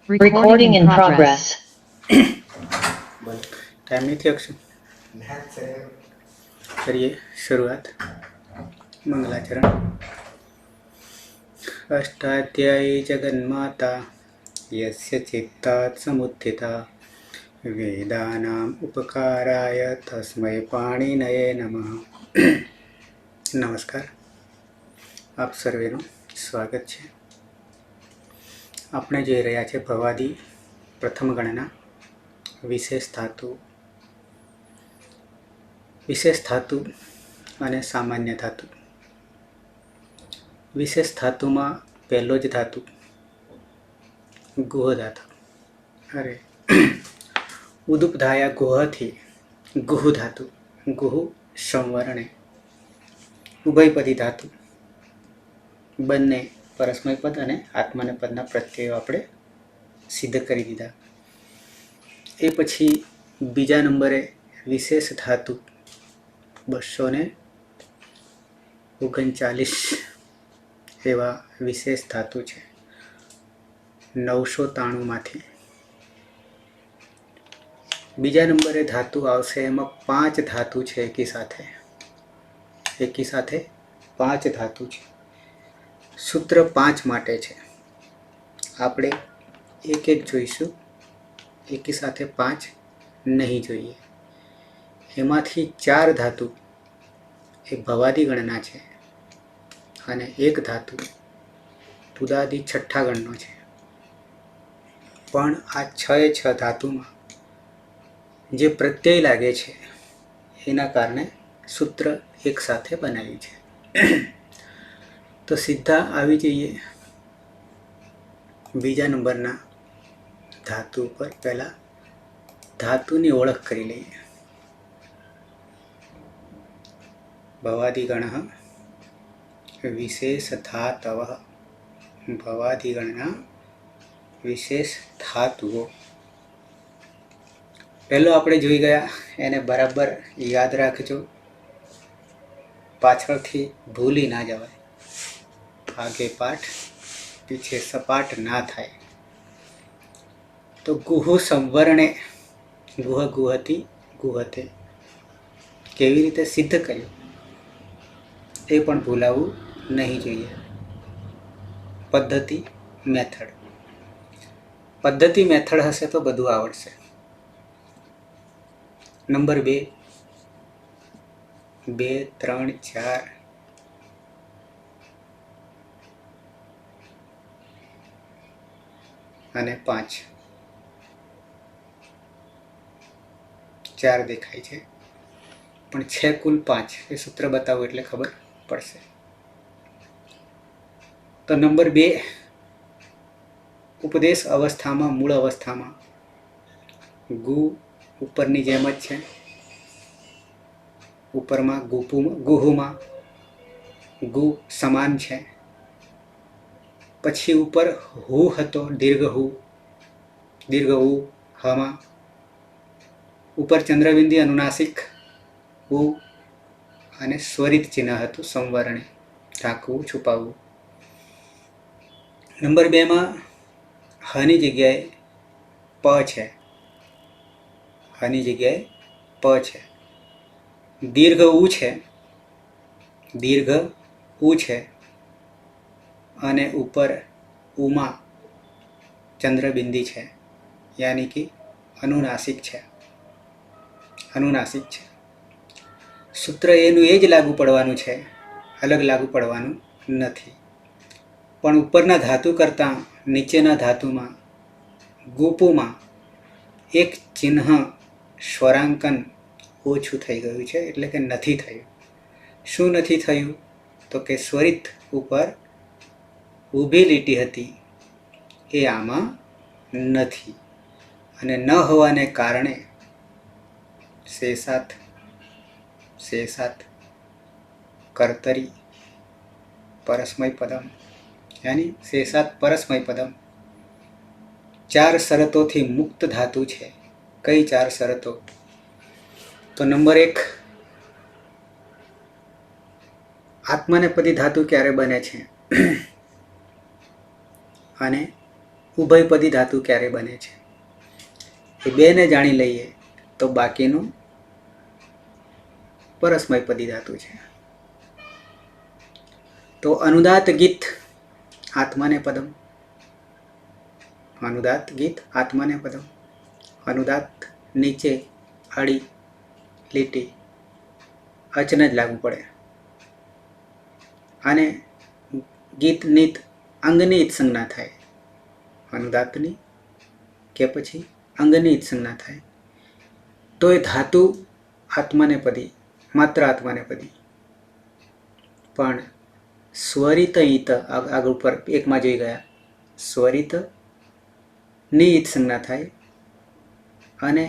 Recording in progress. Time नहीं थी अक्षु करिए शुरुआत। मंगलाचरण। अष्टाध्यायी जगन्माता यस्य चित्तात् समुत्थिता वेदानाम् उपकाराय तस्मै पाणिनये नमः। नमस्कार, આપ સર્વેનું સ્વાગત છે। આપણે જોઈ રહ્યા છે ભવાદી પ્રથમ ગણના વિશેષ ધાતુ અને સામાન્ય ધાતુ। વિશેષ ધાતુમાં પહેલો જ ધાતુ ગુહ ધાતુ। અરે ઉદુપધાયા ગુહથી ગુહ ધાતુ। ગુહ સંવરણે ઉભયપદી ધાતુ। બંને પરસ્મય પદ અને આત્માને પદના પ્રત્યયો આપણે સિદ્ધ કરી દીધા। એ પછી બીજા નંબરે વિશેષ ધાતુ 239 એવા વિશેષ ધાતુ છે 993 માંથી। બીજા નંબરે ધાતુ આવશે, એમાં 5 ધાતુ છે એકી સાથે 5 ધાતુ છે। સૂત્ર 5 માટે છે। આપણે એક એક જોઈશું, એકી સાથે 5 નહીં જોઈએ। એમાંથી 4 ધાતુ એ ભવાદી ગણના છે અને એક ધાતુ તુદાદી છઠ્ઠા ગણનો છે। પણ આ 6 ધાતુમાં જે પ્રત્યય લાગે છે એના કારણે સૂત્ર એક સાથે બનાવ્યું છે। તો સીધા આવી જઈએ બીજા નંબરના ધાતુ ઉપર। પહેલા ધાતુની ઓળખ કરી લઈએ। ભવાદી ગણ વિશેષ ધાતવ। ભવાદી ગણના વિશેષ ધાતુઓ પહેલો આપણે જોઈ ગયા, એને બરાબર યાદ રાખજો, પાછળથી ભૂલી ના જવાય। આગે પાઠ પીછે સપાટ ના થાય। તો ગુહ સંવરણે ગુહ ગુહતી ગુહતે કેવી રીતે સિદ્ધ કર્યું એ પણ ભૂલાવવું નહીં જોઈએ। પદ્ધતિ મેથડ હશે તો બધું આવડશે। નંબર 2, 3, 4 અને 5 4 દેખાય છે પણ છે કુલ 5। એ સૂત્ર બતાવું એટલે ખબર પડશે। તો નંબર 2, ઉપદેશ અવસ્થામાં મૂળ અવસ્થામાં ગુ ઉપરની જેમ જ છે। ઉપરમાં ગુહુમાં ગુ સમાન છે। પછી ઉપર હુ હતો, દીર્ઘ ઉ હમાં। ઉપર ચંદ્રબિંદી અનુનાસિક ઉ અને સ્વરિત ચિહ્ન હતું સંવરણે, ઢાંકવું, છુપાવવું। નંબર 2 માં હની જગ્યાએ પ છે। હની જગ્યાએ પ છે। દીર્ઘ ઉ છે અને ઉપર ઉમાં ચંદ્રબિંદી છે, યાની કે અનુનાસિક છે। સૂત્ર એનું એ જ લાગુ પડવાનું છે, અલગ લાગુ પડવાનું નથી। પણ ઉપરના ધાતુ કરતાં નીચેના ધાતુમાં ગુપુમાં એક ચિહ્ન સ્વરાંકન ઓછું થઈ ગયું છે, એટલે કે નથી થયું। શું નથી થયું? તો કે સ્વરિત ઉપર ઊભી લીટી હતી એ આમાં નથી, અને ન હોવાને કારણે શેષાત કર્તરી પરસ્મય પદમ, યાની શેષાત પરસ્મય પદમ 4 શરતોથી મુક્ત ધાતુ છે। કઈ 4 શરતો? તો નંબર 1, આત્માનેપદી ધાતુ ક્યારે બને છે અને ઉભયપદી ધાતુ ક્યારે બને છે એ બેને જાણી લઈએ તો બાકીનું પરસ્મયપદી ધાતુ છે. તો અનુદાત ગીત આત્માને પદમ, અનુદાત ગીત આત્માને પદમ, અનુદાત નીચે આડી લીટી અચને જ લાગુ પડે. અને ગીત નીત અંગની સંજ્ઞા થાય, અનુદાતની કે પછી અંગની સંજ્ઞા થાય તો એ ધાતુ આત્માને પદી, માત્ર આત્માને પદી. પણ સ્વરિત ઈત આગળ ઉપર એકમાં જોઈ ગયા, સ્વરિત ની ઈત સંજ્ઞા થાય અને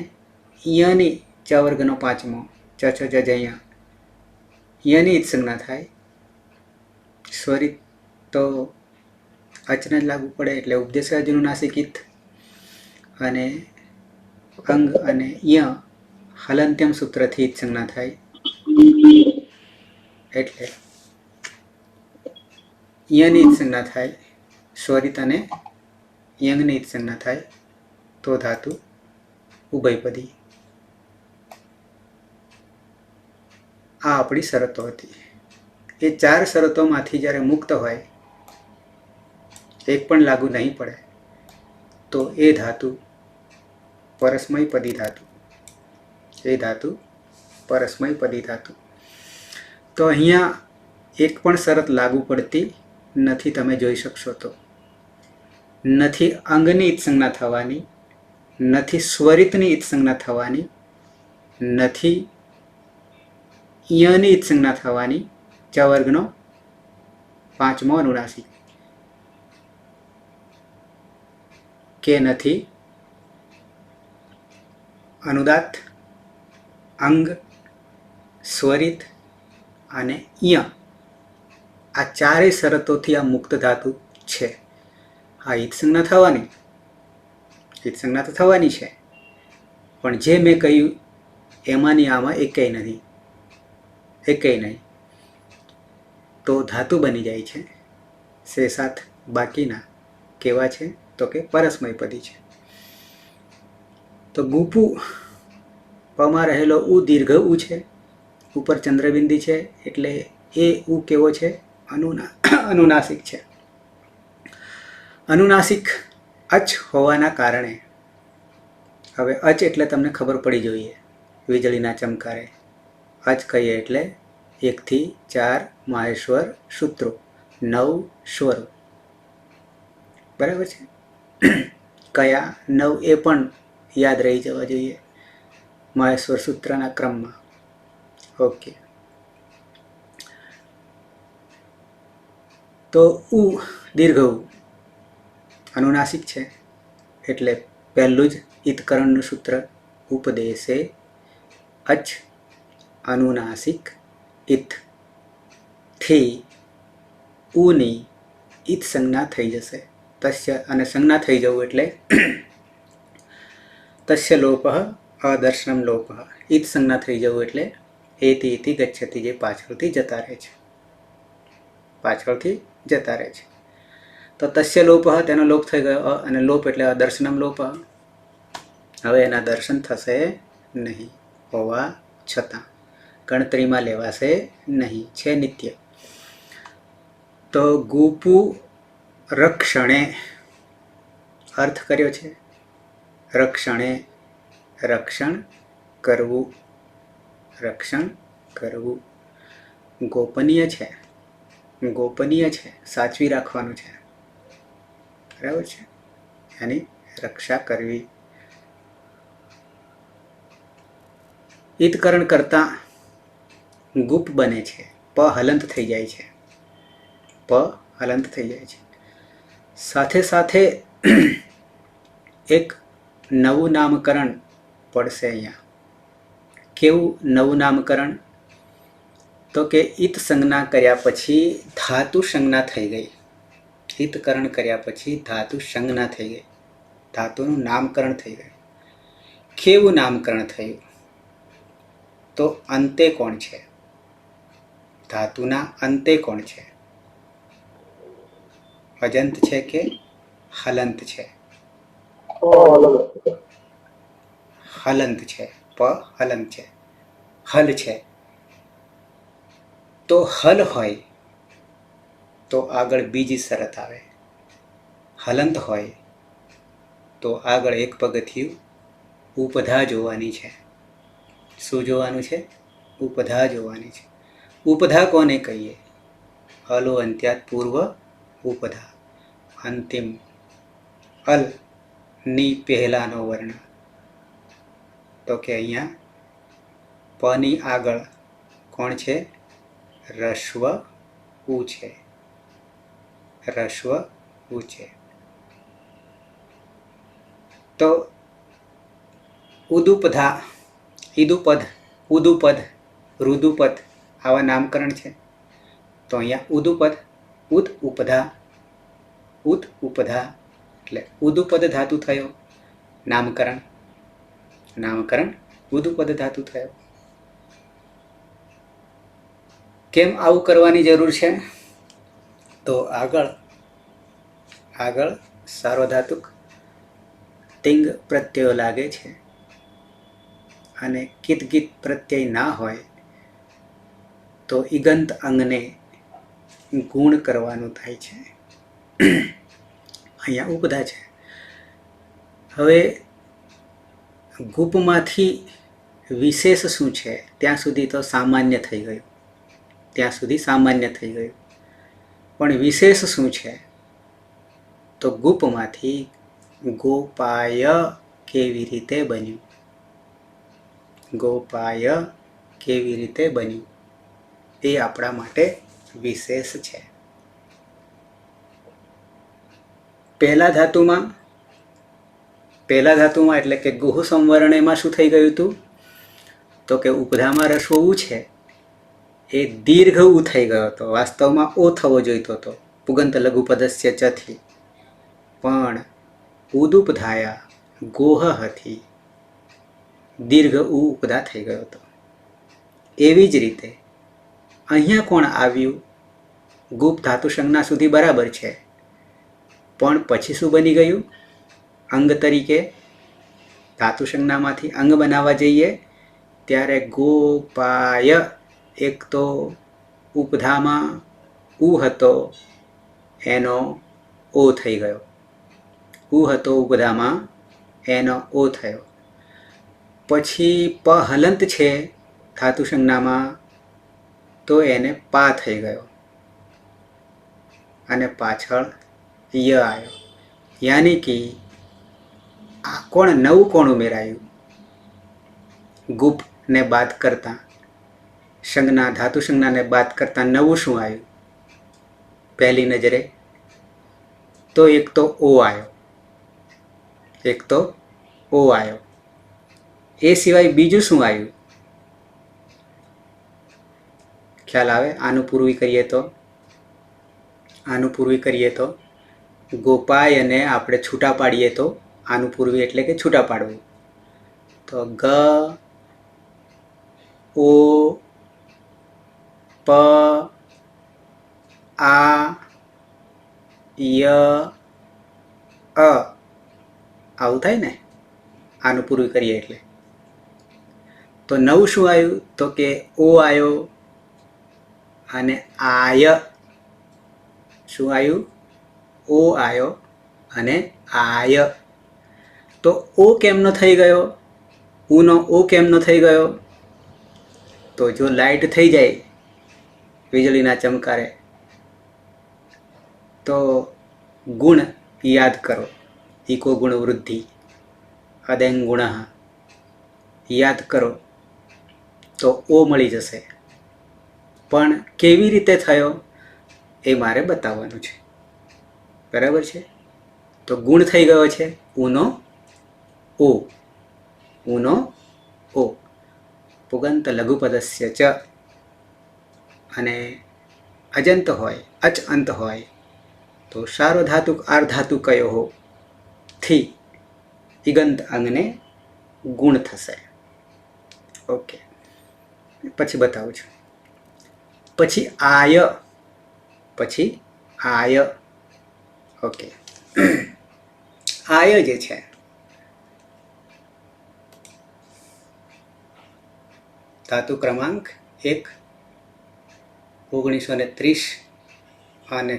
યની ચ વર્ગનો પાંચમો ચ છ જ અહીંયા યની ઈત સંજ્ઞા થાય. સ્વરિત તો અચને જ લાગુ પડે એટલે ઉપદેશાદિનું નાસિક ઈત અને અંગ અને ય હલંત્યમ સૂત્રથી ઈત સંજ્ઞા થાય એટલે યની ઈત સંજ્ઞા થાય. સ્વરિત અને યંગની ઈત સંજ્ઞા થાય તો ધાતુ ઉભયપદી. આ આપણી શરતો હતી. એ 4 શરતોમાંથી જ્યારે મુક્ત હોય, એક પણ લાગુ નહીં પડે તો એ ધાતુ પરસ્મયપદી ધાતુ, એ ધાતુ પરસ્મયપદી ધાતુ. તો અહીંયા એક પણ શરત લાગુ પડતી નથી. તમે જોઈ શકશો તો નથી અંગની ઈત સંજ્ઞા થવાની, નથી સ્વરિતની ઈત સંજ્ઞા થવાની, નથી યની ઈત સંજ્ઞા થવાની ચ વર્ગનો પાંચમો અનુનાસિક, કે નથી અનુદાત, અંગ, સ્વરિત અને ય. આ 4 શરતોથી આ મુક્ત ધાતુ છે. આ ઈત સંજ્ઞા થવાની, ઈત સંજ્ઞા તો થવાની છે, પણ જે મેં કહ્યું એમાંની આમાં એકેય નથી, એકેય નહીં. તો ધાતુ બની જાય છે. શેષાત બાકીના કેવા છે તો કે પરસ્મયપદી છે. તો ગુપુ પમાં રહેલો ઉ દીર્ઘ ઉ છે, ઉપર ચંદ્રબિંદી છે એટલે એ ઉ કેવો છે? અનુનાસિક છે. અનુનાસિક અચ હોવાના કારણે, હવે અચ એટલે તમને ખબર પડી જોઈએ, વીજળીના ચમકારે અચ કહીએ એટલે 1 થી 4 માહેશ્વર સૂત્રો, 9 સ્વરો, બરાબર છે. કયા 9 એ પણ યાદ રહી જવા જોઈએ માહેશ્વર સૂત્રના ક્રમમાં. ઓકે. તો ઉ દીર્ઘ ઉ અનુનાસિક છે એટલે પહેલું જ ઈતકરણનું સૂત્ર ઉપદેશે અચ અનુનાસિક ઈત થી ઉની ઈત સંજ્ઞા થઈ જશે. તસ્ય અને સંજ્ઞા થઈ જવું એટલે તસ્ય લોપઃ અદર્શનમ લોપઃ. ઈત સંજ્ઞા થઈ જવું એટલે એતિ ઇતિ ગચ્છતિ, જે પાછળથી જતા રહે છે, પાછળથી જતા રહે છે. તો તસ્ય લોપઃ તેનો લોપ થઈ ગયો, અને લોપ એટલે અદર્શનમ લોપઃ. હવે એના દર્શન થશે નહીં હોવા છતાં, ગણતરીમાં લેવાશે નહીં, છે નિત્ય. તો ગુપુ રક્ષણે અર્થ કર્યો છે, રક્ષણે રક્ષણ કરવું, રક્ષણ કરવું. ગોપનીય છે, ગોપનીય છે, સાચવી રાખવાનું છે, બરાબર છે, એની રક્ષા કરવી. ઈતકરણ કરતા ગુપ બને છે, પ હલંત થઈ જાય છે, પ હલંત થઈ જાય છે. સાથે સાથે એક નવું નામકરણ પડશે અહીંયા. કેવું નવું નામકરણ? તો કે ઈત સંજ્ઞા કર્યા પછી ધાતુ સંજ્ઞા થઈ ગઈ. ઈતકરણ કર્યા પછી ધાતુ સંજ્ઞા થઈ ગઈ, ધાતુનું નામકરણ થઈ ગયું. કેવું નામકરણ થયું? તો અંતે કોણ છે? ધાતુના અંતે કોણ છે? અજંત છે કે હલંત છે? હલંત છે, પ હલંત છે, હલ છે. તો હલ હોય તો આગળ બીજી શરત આવે. હલંત હોય તો આગળ એક પગથિયું ઉપધા જોવાની છે. શું જોવાનું છે? ઉપધા જોવાની છે. ઉપધા કોને કહીએ? હલો અંત્યાત પૂર્વ ઉપધા. અંતિમ અલ ની પહેલાનો વર્ણ. તો કે અહીંયા પની આગળ કોણ છે? રસ્વ ઉ છે. રસ્વ ઉ છે. તો ઉદુપધા, ઈદુપદ, ઉદુપદ, રુદુપદ આવા નામકરણ છે. તો અહીંયા ઉદુપદ, ઉદ ઉપધા, ઉદ ઉપધા એટલે ઉદુપદ ધાતુ થયો. નામકરણ, નામકરણ ઉદુપદ ધાતુ થયો. કેમ આવું કરવાની જરૂર છે? તો આગળ સાર્વધાતુક તિંગ પ્રત્યયો લાગે છે અને કિત ગીત પ્રત્યય ના હોય તો ઈગંત અંગને ગુણ કરવાનું થાય છે. અહીંયા ઉપધા છે. હવે ગુપમાંથી વિશેષ શું છે? ત્યાં સુધી તો સામાન્ય થઈ ગયું, ત્યાં સુધી સામાન્ય થઈ ગયું. પણ વિશેષ શું છે? તો ગુપમાંથી ગોપાય કેવી રીતે બન્યું? ગોપાય કેવી રીતે બન્યું એ આપણા માટે વિશેષ છે. પહેલા ધાતુમાં એટલે કે ગુહ સંવરણેમાં શું થઈ ગયું હતું? તો કે ઉપધામાં રસ્વ ઉ છે એ દીર્ઘ ઉ થઈ ગયો હતો. વાસ્તવમાં ઓ થવો જોઈતો હતો પુગંત લઘુપદસ્ય ચ થી, પણ ઉદુપધાયા ગોહ હતી દીર્ઘ ઉ ઉપધા થઈ ગયો હતો. એવી જ રીતે અહીંયા કોણ આવ્યું? ગુપ ધાતુ સંજ્ઞા સુધી બરાબર છે, પણ પછી શું બની ગયું? અંગ તરીકે ધાતુ સંજ્ઞામાંથી અંગ બનાવવા જઈએ ત્યારે ગોપાય, એક તો ઉપધામાં ઉ હતો એનો ઓ થઈ ગયો. ઉ હતો ઉપધામાં એનો ઓ થયો. પછી પ હલંત છે ધાતુ સંજ્ઞામાં તો એને પા થઈ ગયો અને પાછળ ય આવ્યો. યાની કે આ કોણ નવું કોણ ઉમેરાયું? ગુપ ને બાદ કરતા સંજ્ઞા, ધાતુ સંજ્ઞાને બાદ કરતા નવું શું આવ્યું પહેલી નજરે? તો એક તો ઓ આવ્યો, એક તો ઓ આવ્યો. એ સિવાય બીજું શું આવ્યું? ખ્યાલ આવે? આનું પૂર્વી કરીએ તો ગોપાય અને આપણે છૂટા પાડીએ તો આનું પૂર્વી એટલે કે છૂટા પાડવું. તો ગ ઓ પ આ ય અ આવું થાય ને આનું પૂરું કરીએ એટલે. તો નવું શું આવ્યું? તો કે ઓ આવ્યો અને આય. શું આવ્યું? ઓ આવ્યો અને આય. તો ઓ કેમનો થઈ ગયો? ઉનો ઓ કેમનો થઈ ગયો? તો જો લાઇટ થઈ જાય વીજળીના ચમકારે તો ગુણ યાદ કરો. ઇકો ગુણ વૃદ્ધિ અદેંગ ગુણ યાદ કરો તો ઓ મળી જશે. પણ કેવી રીતે થયો એ મારે બતાવવાનું છે. બરાબર છે? તો ગુણ થઈ ગયો છે ઉનો ઓ, ઉનો ઓ પુગંત લઘુપદસ્ય ચ, અને અજંત હોય, અચ અંત હોય તો સાર્વધાતુક આર્ધાતુ કયો હો થી ઈગંત અંગને ગુણ થશે. ઓકે, પછી બતાવું છું. પછી આય. ઓકે, આય જે છે ધાતુ ક્રમાંક 1, 1930 અને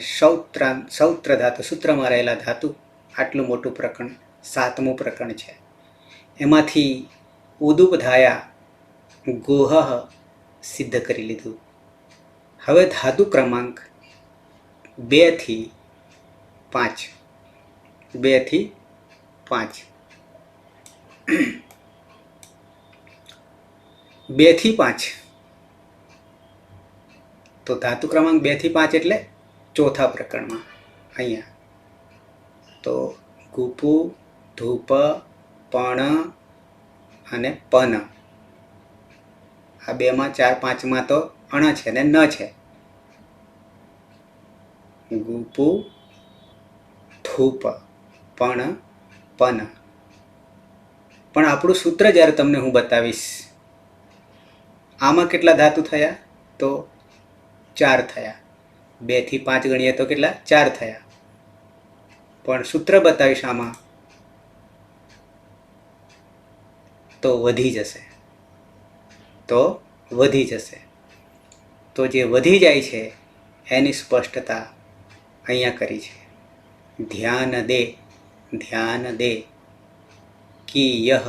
સૌત્ર ધાતુ, સૂત્રમાં રહેલા ધાતુ, આટલું મોટું પ્રકરણ 7મું પ્રકરણ છે. એમાંથી ઉદુપધાયા ગોહ સિદ્ધ કરી લીધું. હવે ધાતુ ક્રમાંક 2 થી 5, 2 થી 5, 2 થી 5. તો ધાતુ ક્રમાંક 2 થી 5 એટલે ચોથા પ્રકરણમાં અહીંયા તો ગુપુ, ધૂપ, પણ અને પન, આ 2માં 4, 5માં તો અણ છે ને ન છે. ગુપુ, ધૂપ, પણ, પન. પણ આપણું સૂત્ર જ્યારે તમને હું બતાવીશ, આમાં કેટલા ધાતુ થયા? તો 4 થયા. 2 થી 5 ગણીએ તો કેટલા? 4 થયા. પણ સૂત્ર બતાવીશ આમાં તો વધી જશે, તો વધી જશે. તો જે વધી જાય છે એની સ્પષ્ટતા અહીંયા કરી છે. ધ્યાન દે, ધ્યાન દે, કી યહ,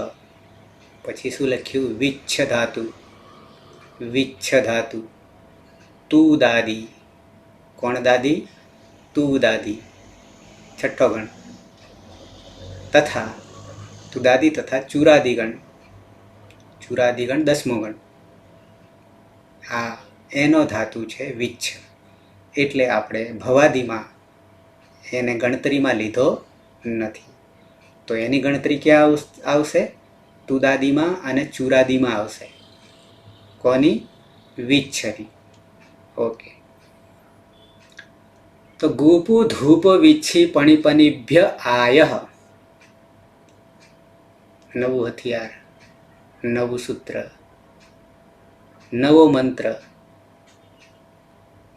પછી શું લખ્યું? વિચ્છ ધાતુ, વિચ્છ ધાતુ. તું દાદી, કોણ દાદી? તું દાદી, છઠ્ઠો ગણ. તથા તું દાદી તથા ચુરાદિગણ, ચુરાદિગણ 10મો ગણ. આ એનો ધાતુ છે વિચ્છ. એટલે આપણે ભવાદીમાં એને ગણતરીમાં લીધો નથી. તો એની ગણતરી ક્યાં આવશે? તુદાદીમાં અને ચુરાદીમાં આવશે. કોની? વિચ્છની. ઓકે. તો ગુપુ, ધૂપ, વિચ્છી, પણિપનિભ્ય આયહ, નવું હથિયાર, નવું સૂત્ર, નવો મંત્ર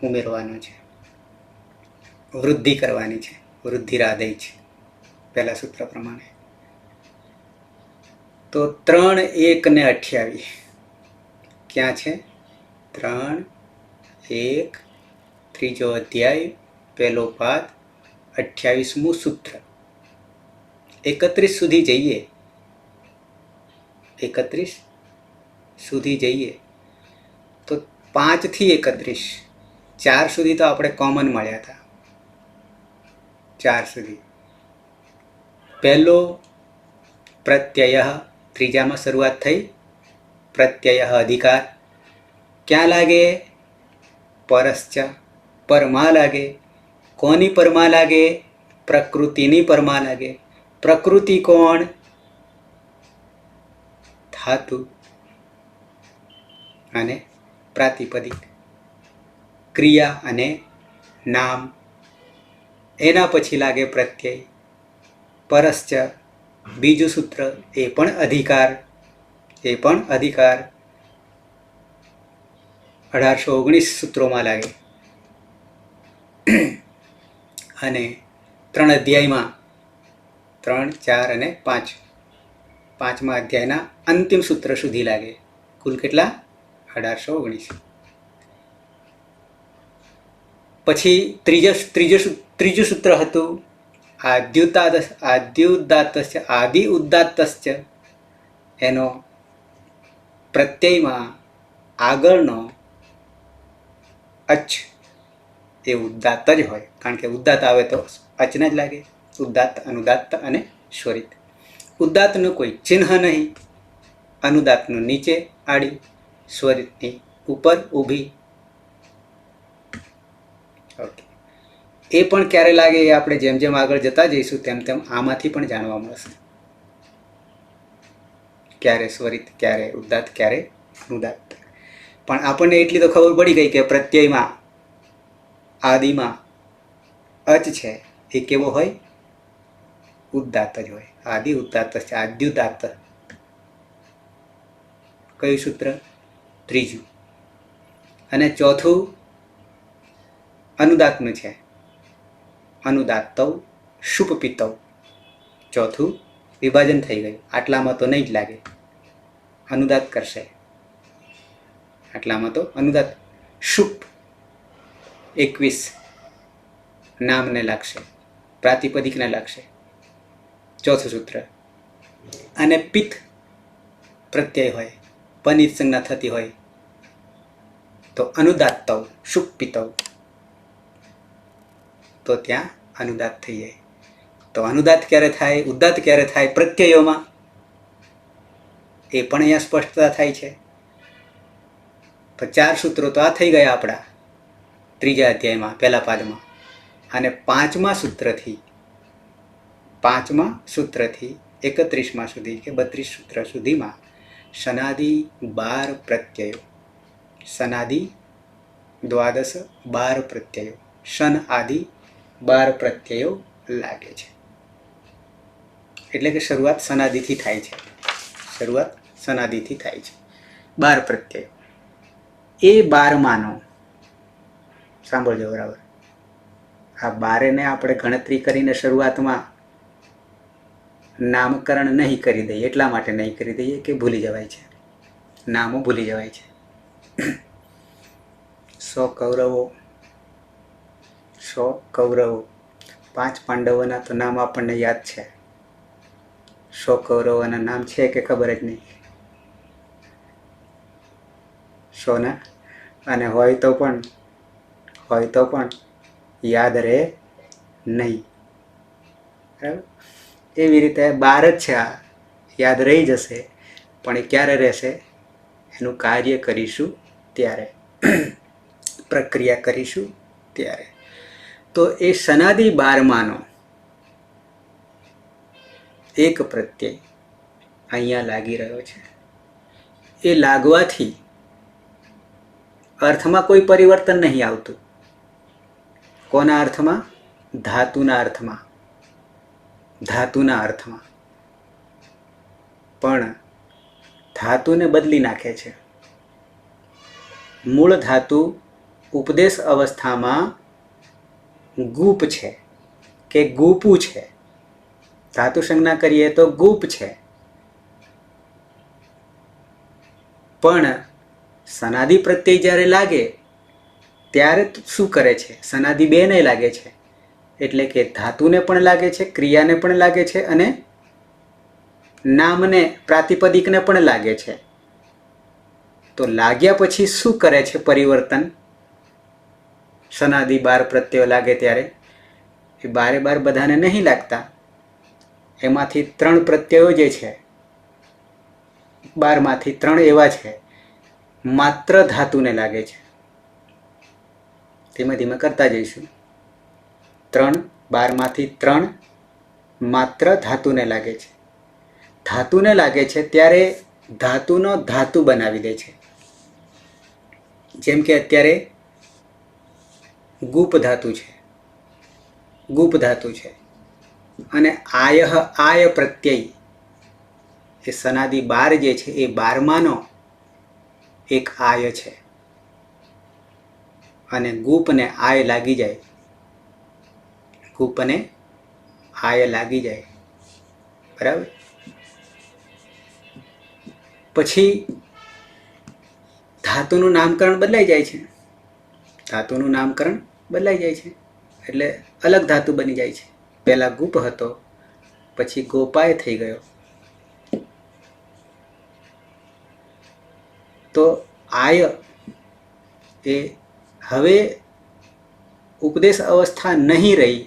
ઉમેરવાનો છે, વૃદ્ધિ કરવાની છે. વૃદ્ધિરાદેય છે પહેલા સૂત્ર પ્રમાણે. તો 3, 1 ને 28 ક્યાં છે? 3, 1, ત્રીજો અધ્યાય, પહેલો પાદ, 28મું સૂત્ર. 31 સુધી જઈએ, 31 સુધી જઈએ તો 5 થી 31, 4 સુધી તો આપણે કોમન મળ્યા હતા. 4 સુધી પહેલો પ્રત્યય, ત્રીજામાં શરૂઆત થઈ. પ્રત્યય અધિકાર ક્યાં લાગે? પરશ્ચ, પરમાં લાગે. કોની પરમાં લાગે? પ્રકૃતિની પરમાં લાગે. પ્રકૃતિ કોણ? ધાતુ અને પ્રાતિપદિક, ક્રિયા અને નામ. એના પછી લાગે પ્રત્યય. પરશ્ચ બીજું સૂત્ર, એ પણ અધિકાર, એ પણ અધિકાર. 1819 સૂત્રોમાં લાગે. અને 3 અધ્યાયમાં 3, 4 અને 5, 5મા અધ્યાયના અંતિમ સૂત્ર સુધી લાગે. કુલ કેટલા? 1819. પછી ત્રીજું સૂત્ર હતું આદિ ઉદાત્તસ્ય. એનો પ્રત્યયમાં આગળનો અચ એ ઉદાત્ત જ હોય, કારણ કે ઉદાત્ત આવે તો અચને જ લાગે. ઉદાત્ત, અનુદાત્ત અને સ્વરિત. ઉદાત્તનું કોઈ ચિહ્ન નહીં, અનુદાત્તનું નીચે આડી, સ્વરિતની ઉપર ઊભી. ઓકે. એ પણ ક્યારે લાગે એ આપણે જેમ જેમ આગળ જતા જઈશું તેમ તેમ આમાંથી પણ જાણવા મળશે. ક્યારે સ્વરિત, ક્યારે ઉદાત્ત, ક્યારે અનુદાત્ત. પણ આપણને એટલી તો ખબર પડી ગઈ કે પ્રત્યયમાં આદિમાં અચ છે એ કેવો હોય? ઉદાત્ત જ હોય. આદિ ઉદાત્ત છે, આદ્યુદાત્ત. કયું સૂત્ર? ત્રીજું. અને ચોથું અનુદાત્તનું છે, અનુદાત્તવ શુપપિતવ. ચોથું વિભાજન થઈ ગયું. આટલામાં તો નહીં જ લાગે, અનુદાત્ત કરશે. આટલામાં તો અનુદાત. શુપ 21 નામને લાગશે, પ્રાતિપદિકને લાગશે. ચોથું સૂત્ર. અને પિત્ત પ્રત્યય હોય, પનિત સંજ્ઞા થતી હોય તો અનુદાત્તવ શુપ પિતવ, તો ત્યાં અનુદાત થઈ જાય. તો અનુદાત ક્યારે થાય, ઉદાત ક્યારે થાય પ્રત્યયોમાં, એ પણ અહીંયા સ્પષ્ટતા થાય છે. તો 4 સૂત્રો તો આ થઈ ગયા આપણા ત્રીજા અધ્યાયમાં પહેલા પાદમાં. અને પાંચમા સૂત્રથી 31મા સુધી કે 32 સૂત્ર સુધીમાં સનાદિ 12 પ્રત્યયો, સનાદિ દ્વાદશ 12 પ્રત્યયો, શન આદિ 12 પ્રત્યયો લાગે છે. એટલે કે શરૂઆત સનાદિથી થાય છે, શરૂઆત સનાદિથી થાય છે. 12 પ્રત્યયો. એ 12માનો સાંભળજો બરાબર, આ 12ને આપણે ગણતરી કરીને શરૂઆતમાં નામકરણ નહીં કરી દઈએ, એટલા માટે નહીં કરી દઈએ કે ભૂલી જવાય છે, નામો ભૂલી જવાય છે. 100 કૌરવો, 5 પાંડવોના તો નામ આપણને યાદ છે. 100 કૌરવોના નામ છે કે ખબર જ નહીં, 100 ના. અને હોય તો પણ યાદ રહે નહીં. બરાબર? એવી રીતે 12 જ છે, આ યાદ રહી જશે, પણ એ ક્યારે રહેશે, એનું કાર્ય કરીશું ત્યારે, પ્રક્રિયા કરીશું ત્યારે. તો એ સનાદિ 12માનો એક પ્રત્યય અહીંયા લાગી રહ્યો છે. એ લાગવાથી અર્થમાં કોઈ પરિવર્તન નહીં આવતું. કોના અર્થમાં? ધાતુના અર્થમાં, ધાતુના અર્થમાં. પણ ધાતુને બદલી નાખે છે. મૂળ ધાતુ ઉપદેશ અવસ્થામાં ગુપ છે કે ગુપુ છે, ધાતુ સંજ્ઞા કરીએ તો ગુપ છે. પણ સનાદિ પ્રત્યય જ્યારે લાગે ત્યારે શું કરે છે? સનાદિ 2ને લાગે છે. એટલે કે ધાતુને પણ લાગે છે, ક્રિયાને પણ લાગે છે, અને નામને પ્રાતિપદિકને પણ લાગે છે. તો લાગ્યા પછી શું કરે છે પરિવર્તન? સનાદિ 12 પ્રત્યયો લાગે ત્યારે એ 12 બધાને નહીં લાગતા. એમાંથી 3 પ્રત્યયો જે છે, 12માંથી 3 એવા છે માત્ર ધાતુને લાગે છે. ધીમે ધીમે કરતા જઈશું. 12માંથી 3 માત્ર ધાતુને લાગે છે. ધાતુને લાગે છે ત્યારે ધાતુનો ધાતુ બનાવી દે છે. જેમ કે અત્યારે ગુપ ધાતુ છે, અને આય પ્રત્યય એ સનાદિ 12 જે છે એ 12માનો એક આય છે. અને ગુપને આય લાગી જાય, ગુપને આય લાગી જાય. બરાબર? પછી ધાતુનું નામકરણ બદલાઈ જાય છે, ધાતુનું નામકરણ બદલાઈ જાય છે. એટલે અલગ ધાતુ બની જાય છે. પહેલા ગુપ હતો, પછી ગોપાય થઈ ગયો. તો આય એ હવે ઉપદેશ અવસ્થા નહીં રહી,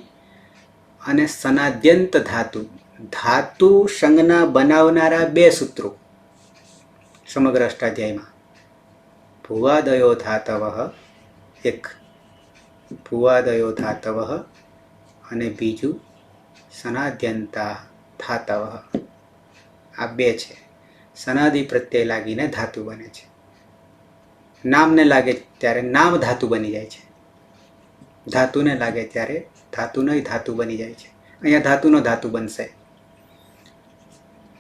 અને સનાદ્યંત ધાતુ સંજ્ઞા બનાવનારા 2 સૂત્રો સમગ્ર અષ્ટાધ્યાયમાં. ભુવાદયો ધાતવ, એક ભુવાદયો ધાતવ, અને બીજું સનાદ્યંતા ધાતવ. આ 2 છે. સનાદિ પ્રત્યય લાગીને ધાતુ બને છે. નામને લાગે ત્યારે નામ ધાતુ બની જાય છે. ધાતુને લાગે ત્યારે ધાતુનો ધાતુ બની જાય છે. અહીંયા ધાતુનો ધાતુ બનશે.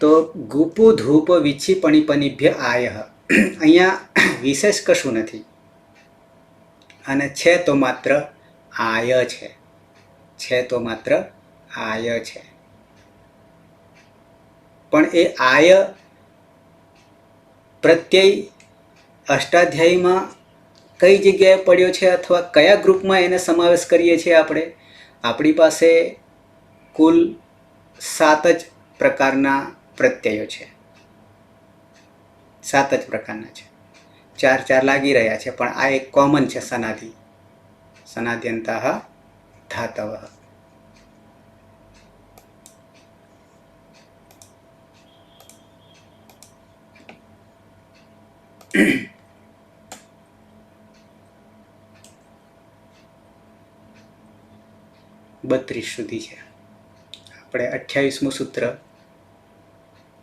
તો ગુપુ ધૂપ વિચ્છી પણિપનિભ્ય આય, અહીંયા વિશેષ કશું નથી, અને છે તો માત્ર આય છે, પણ એ આય પ્રત્યય અષ્ટાધ્યાયીમાં કઈ જગ્યાએ પડ્યો છે અથવા કયા ગ્રુપમાં એને સમાવેશ કરીએ છીએ આપણે? આપણી પાસે કુલ 7 જ પ્રકારના પ્રત્યયો છે. 7 જ પ્રકારના છે. 4 લાગી રહ્યા છે, પણ આ એક કોમન છે, સનાદિ. સનાદ્યંતાઃ ધાતવઃ. બત્રીસ સુધી છે. આપણે 28મું સૂત્ર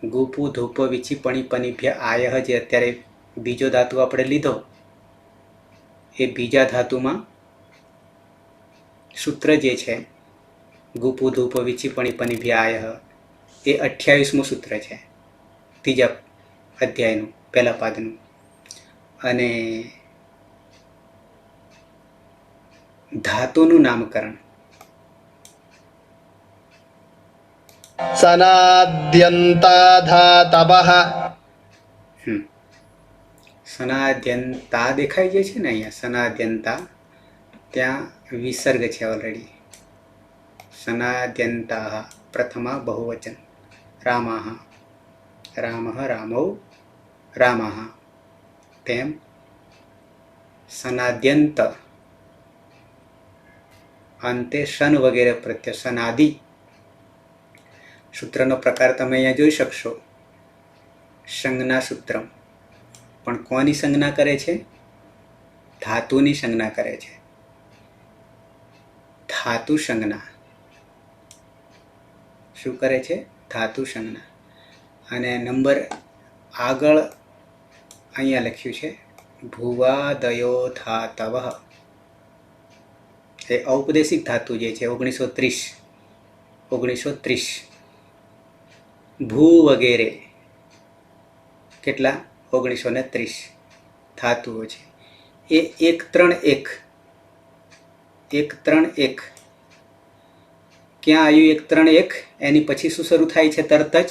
ગુપુ ધૂપ વિચી પણી પનિભ્ય આયહ, જે અત્યારે બીજો ધાતુ આપણે લીધો, એ બીજા ધાતુમાં સૂત્ર જે છે ગુપુ ધૂપ વિચી પણી પનિભ્ય આયહ, એ 28મું સૂત્ર છે, ત્રીજા અધ્યાયનું પહેલા પાદનું. અને ધાતુનું નામકરણ સનાદ્યંતા ધાતવઃ. સનાદ્યંતા દેખાઈ જાય છે ને અહીંયા, સનાદ્યંતા, ત્યાં વિસર્ગ છે ઓલરેડી. સનાદ્યંતા પ્રથમા બહુવચન. રામાહ, રામઃ, રામૌ, રામાહ. તેમ સનાદ્યંત અંતે શન વગેરે પ્રત્યય, સનાદિ. સૂત્રનો પ્રકાર તમે અહીંયા જોઈ શકશો, સંજ્ઞા સૂત્ર. પણ કોની સંજ્ઞા કરે છે? ધાતુની સંજ્ઞા કરે છે. ધાતુ સંજ્ઞા. શું કરે છે? ધાતુ સંજ્ઞા. અને નંબર આગળ અહીંયા લખ્યું છે ભુવાદયો ધાતવઃ. એ ઔપદેશિક ધાતુ જે છે 1930. ભૂ વગેરે કેટલા? 1930 ધાતુઓ છે. એ 131. 131 ક્યાં આવ્યું? 131 એની પછી શું શરૂ થાય છે? તરત જ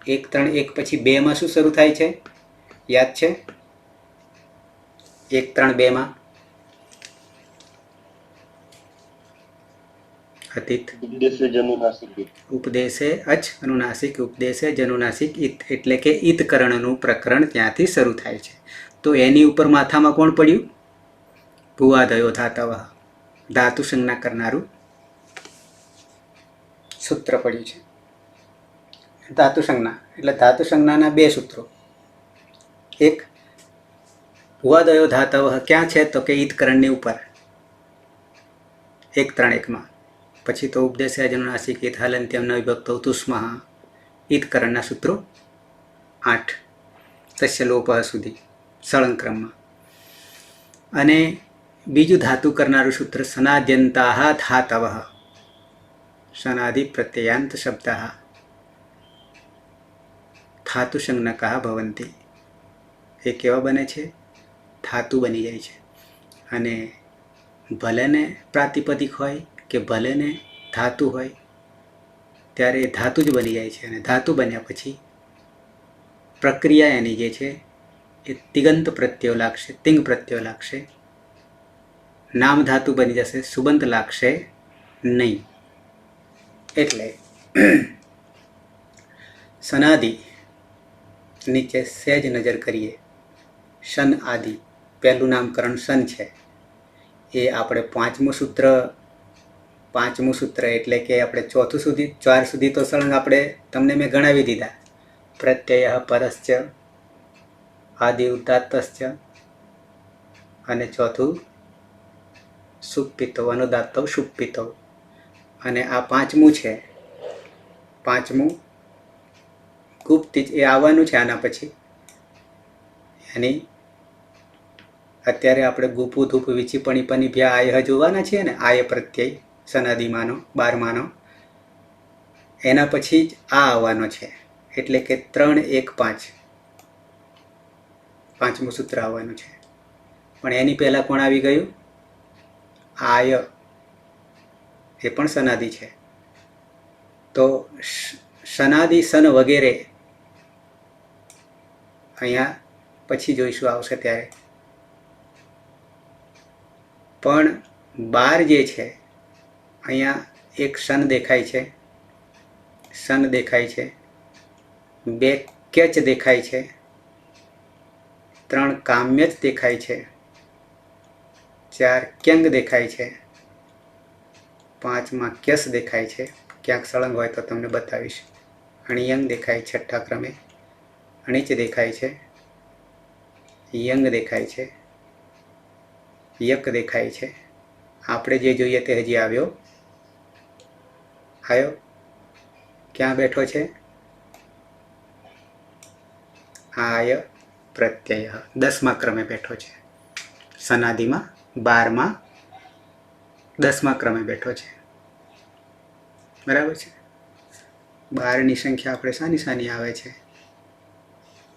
131 પછી 2માં શું શરૂ થાય છે? યાદ છે? 132માં અતીત ઉપદેશે અચ અનુનાસિક ઉપદેશે જનુનાસિક ઇત, એટલે કે ઈતકરણનું પ્રકરણ ત્યાંથી શરૂ થાય છે. તો એની ઉપર માથામાં કોણ પડ્યું? ભુવાદયો ધાતવઃ, ધાતુ સંજ્ઞા કરનારું સૂત્ર પડ્યું છે. ધાતુ સંજ્ઞા એટલે ધાતુ સંજ્ઞાના 2 સૂત્રો. એક ભુવાદયો ધાતવઃ ક્યાં છે? તો કે ઈતકરણની ઉપર 131માં. પછી તો ઉપદેશે અજનુનાસિક ઇત હલંત્યમ ન વિભક્તો તુષ્મઃ, ઈતકરણના સૂત્રો 8 તસ્ય લોપઃ સુધી સળંક્રમમાં. અને બીજું ધાતુ કરનારું સૂત્ર સનાદ્યંતાઃ ધાતવઃ, સનાદિ પ્રત્યયાંત શબ્દઃ ધાતુ સંજ્ઞકાઃ ભવન્તિ. એ કેવા બને છે? ધાતુ બની જાય છે. અને ભલે ને પ્રાતિપદિક હોય કે ભલે ને ધાતુ હોય, ત્યારે ધાતુ જ બની જાય છે. અને ધાતુ બન્યા પછી પ્રક્રિયા એની જે છે એ તિગંત પ્રત્યયો લાગશે, તિંગ પ્રત્યયો લાગશે. નામ ધાતુ બની જશે, સુબંત લાગશે નહીં. એટલે સનાદિ નીચે સહેજ નજર કરીએ. શન આદિ પહેલું નામકરણ શન છે. એ આપણે પાંચમું સૂત્ર એટલે કે આપણે 4 સુધી તો સળંગ આપણે તમને મેં ગણાવી દીધા. પ્રત્યય પરશ્ચ, આદિ ઉદાત્તશ્ચ, અને ચોથું સુપ્પિતો અનુદાત્તો સુપ્પિતો. અને આ પાંચમું છે, પાંચમું ગુપ્ત, એ આવવાનું છે આના પછી. એની અત્યારે આપણે ગુપુ ધૂપ વિચી પણી પનિભ્યા આયહ જોવાના છીએ ને, આય પ્રત્યય સનાદિમાંનો 12માનો. એના પછી જ આ આવવાનો છે. એટલે કે 3, 1, 5 પાંચમું સૂત્ર આવવાનું છે. પણ એની પહેલા કોણ આવી ગયું? આય. એ પણ સનાદિ છે. તો સનાદિ સન વગેરે અહીંયા પછી જોઈશું આવશે ત્યારે. પણ 12 જે છે અહીંયા એક સન દેખાય છે, સન દેખાય છે, 2 કેચ દેખાય છે, 3 કામ્યચ દેખાય છે, 4 ક્યંગ દેખાય છે, 5માં ક્યસ દેખાય છે, ક્યાંક સળંગ હોય તો તમને બતાવીશ. અણિયંગ દેખાય છઠ્ઠા ક્રમે, અણિચ દેખાય છે, યંગ દેખાય છે, યક દેખાય છે. આપણે જે જોઈએ તે હજી આવ્યો ક્યાં બેઠો છે? આય પ્રત્યય 10મા ક્રમે બેઠો છે. સનાદિમાં 12માં 10મા ક્રમે બેઠો છે. બરાબર છે. 12ની સંખ્યા આપણે સાની સાની આવે છે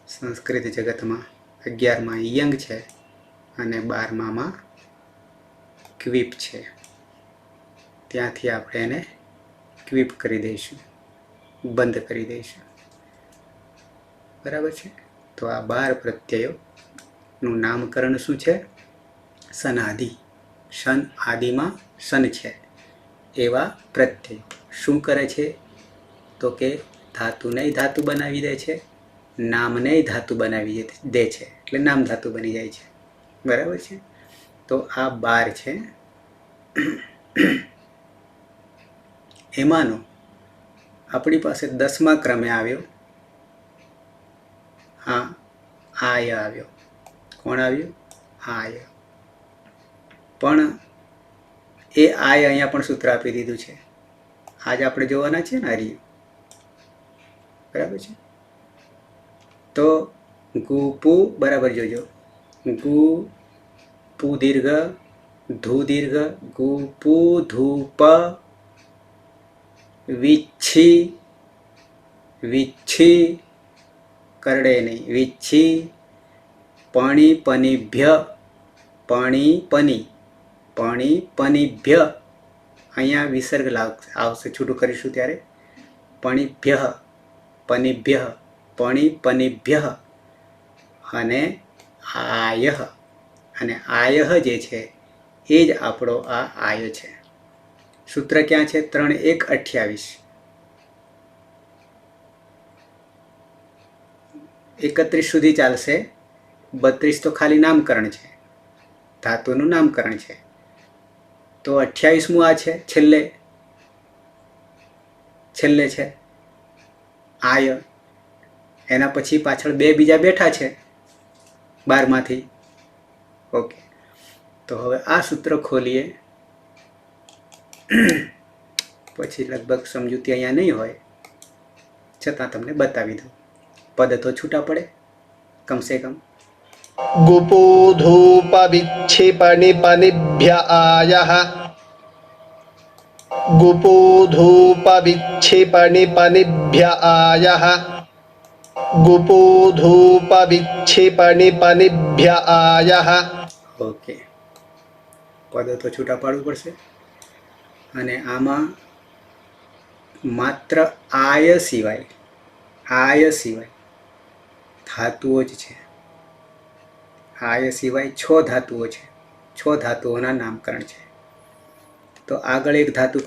સંસ્કૃત જગતમાં? 11માં યંગ છે અને 12માં ક્વિપ છે. ત્યાંથી આપણે એને ક્વિપ કરી દઈશું, બંધ કરી દઈશું. બરાબર છે. તો આ 12 પ્રત્યયોનું નામકરણ શું છે? સનાદિ. શન આદિમાં સન છે એવા પ્રત્યય શું કરે છે? તો કે ધાતુને ધાતુ બનાવી દે છે, નામને ધાતુ બનાવી દે છે, એટલે નામ ધાતુ બની જાય છે. બરાબર છે. તો આ 12 છે. એમાંનો આપણી પાસે 10મા ક્રમે આવ્યો આય આવ્યો. કોણ આવ્યું? આય. પણ એ આય અહીંયા પણ સૂત્ર આપી દીધું છે. આજ આપણે જોવાના છે ને આર્ય. બરાબર છે. તો ગુપુ બરાબર જોજો. ગુ પુ દીર્ઘ ધુ દીર્ઘ ગુપુ ધૂપ વિચ્છી વિચ્છી કરડે નહીં વિચ્છી પણી પનિભ્ય પણી પની પણી પનિભ્ય અહીંયા વિસર્ગ આવશે, છૂટું કરીશું ત્યારે. પણિભ્ય પનિભ્ય પણી પનિભ્ય અને આયહ. અને આયહ જે છે એ જ આપણો આ આય છે. સૂત્ર ક્યાં છે? 3, 1, 28. 31 સુધી ચાલશે. 32 તો ખાલી નામકરણ છે, ધાતુનું નામકરણ છે. તો 28મું આ છે, છેલ્લે છે આય. એના પછી પાછળ 2 બીજા બેઠા છે 12માંથી. ઓકે. તો હવે આ સૂત્ર ખોલીએ. પછી લગભગ સમજૂતી અહીંયા નહીં હોય, છતાં તમને બતાવી દઉં. પદ તો છૂટા પડે કમસે કમ. गुपो धूप विक्षिपणि पनिभ्य आयः गुपो धूप विक्षिपणि पनिभ्य आयः गुपो धूप विक्षिपणि पनिभ्य आयः. ઓકે. પદ તો છૂટા પાડવું પડશે. અને આમાં માત્ર આય સિવાય ધાતુઓ જ છે. આય સિવાય 6 ધાતુઓ છે. 6 ધાતુઓના નામકરણ છે. તો આગળ એક ધાતુ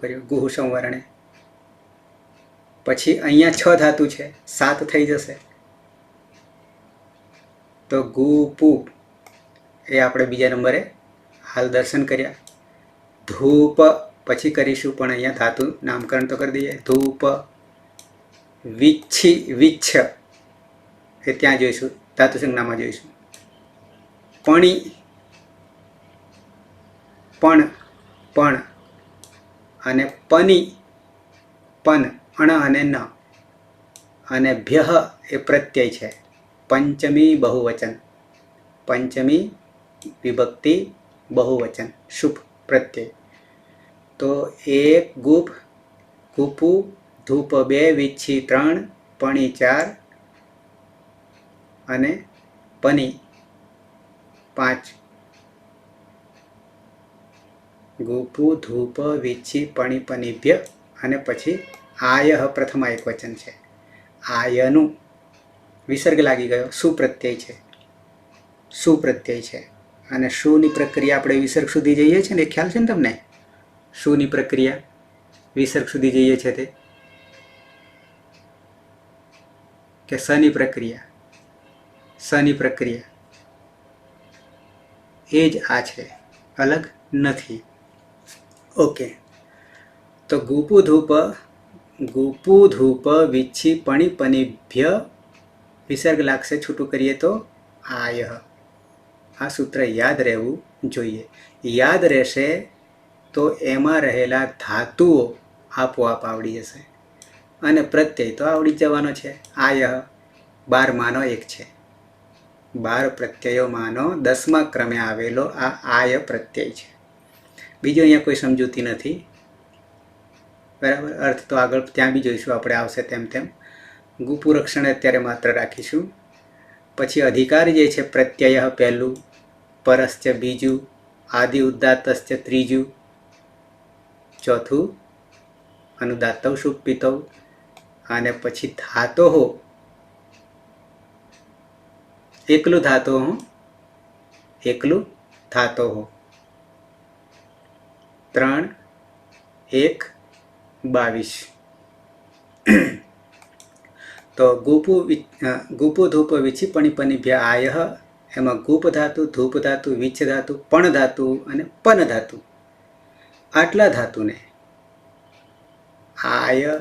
કર્યો, ગુહ સંવરણે. પછી અહીંયા 6 ધાતુ છે, 7 થઈ જશે. તો ગુપુ એ આપણે બીજા નંબરે હાલ દર્શન કર્યા. ધૂપ પછી કરીશું, પણ અહીંયા ધાતુ નામકરણ તો કરી દઈએ. ધૂપ વિચ્છ એ ત્યાં જોઈશું, ધાતુ સંજ્ઞામાં જોઈશું. પણી પણ અને પની પન અણ અને ન. અને ભ્ય એ પ્રત્યય છે, પંચમી બહુવચન, પંચમી વિભક્તિ બહુવચન, શુભ પ્રત્યય. તો 1 ગુપુ ધૂપ 2 વિચ્છી 3 પણી 4 અને પની 5. ગુપુ ધૂપ વિચ્છી પણી પનિભ્ય અને પછી આયહ પ્રથમા એક વચન છે. આયનું વિસર્ગ લાગી ગયો, શું પ્રત્યય છે, શું પ્રત્યય છે. અને શુંની પ્રક્રિયા આપણે વિસર્ગ સુધી જઈએ છીએ ને, એ ખ્યાલ છે ને તમને? શુંની પ્રક્રિયા વિસર્ગ સુધી જઈએ છીએ તે કે સની પ્રક્રિયા? સની પ્રક્રિયા એ જ આ છે, અલગ નથી. ઓકે, તો ગુપુ ધૂપ વિચ્છી પણી પનિભ્ય વિસર્ગ લાગશે, છૂટું કરીએ તો આય. આ સૂત્ર યાદ રહેવું જોઈએ. યાદ રહેશે તો એમાં રહેલા ધાતુઓ આપોઆપ આવડી જશે અને પ્રત્યય તો આવડી જવાનો છે. આય 12 માનો એક છે. 12 પ્રત્યયોમાંનો 10મા ક્રમે આવેલો આ આય પ્રત્યય છે. બીજો અહીંયા કોઈ સમજૂતી નથી, બરાબર. અર્થ તો આગળ ત્યાં બી જોઈશું આપણે, આવશે તેમ તેમ. ગુપુ રક્ષણ અત્યારે માત્ર રાખીશું. પછી અધિકાર જે છે, પ્રત્યય પહેલું, પરશ્ચ બીજું, આદિ ઉદાત્તશ્ચ ત્રીજું, ચોથું અનુદાત્તવ શુપિતવ, અને પછી ધાતોહો, એકલું ધાતોહો, એકલું ધાતોહો, 3, 1, 22. તો ગુપુ ધૂપ વિચ્છી પણી પનિભ્ય આય, એમાં ગુપ ધાતુ, ધૂપ ધાતુ, વિચ્છ ધાતુ, પણ ધાતુ અને પન ધાતુ, આટલા ધાતુને આય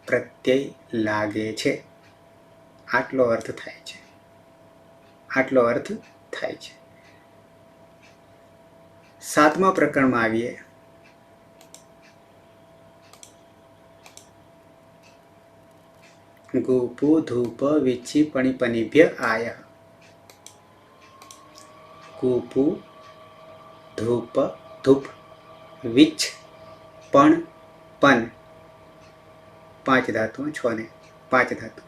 પ્રત્યય લાગે છે. આટલો અર્થ થાય છે, આટલો અર્થ થાય છે. 7મા પ્રકરણમાં આવીએ. ગુપુ ધૂપ વિચ્છી પણી પનિભ્ય આય. ગુપુ ધૂપ, ધૂપ, વિચ્છ, પણ, પન, 5 धातु, 6 ने 5 धातु.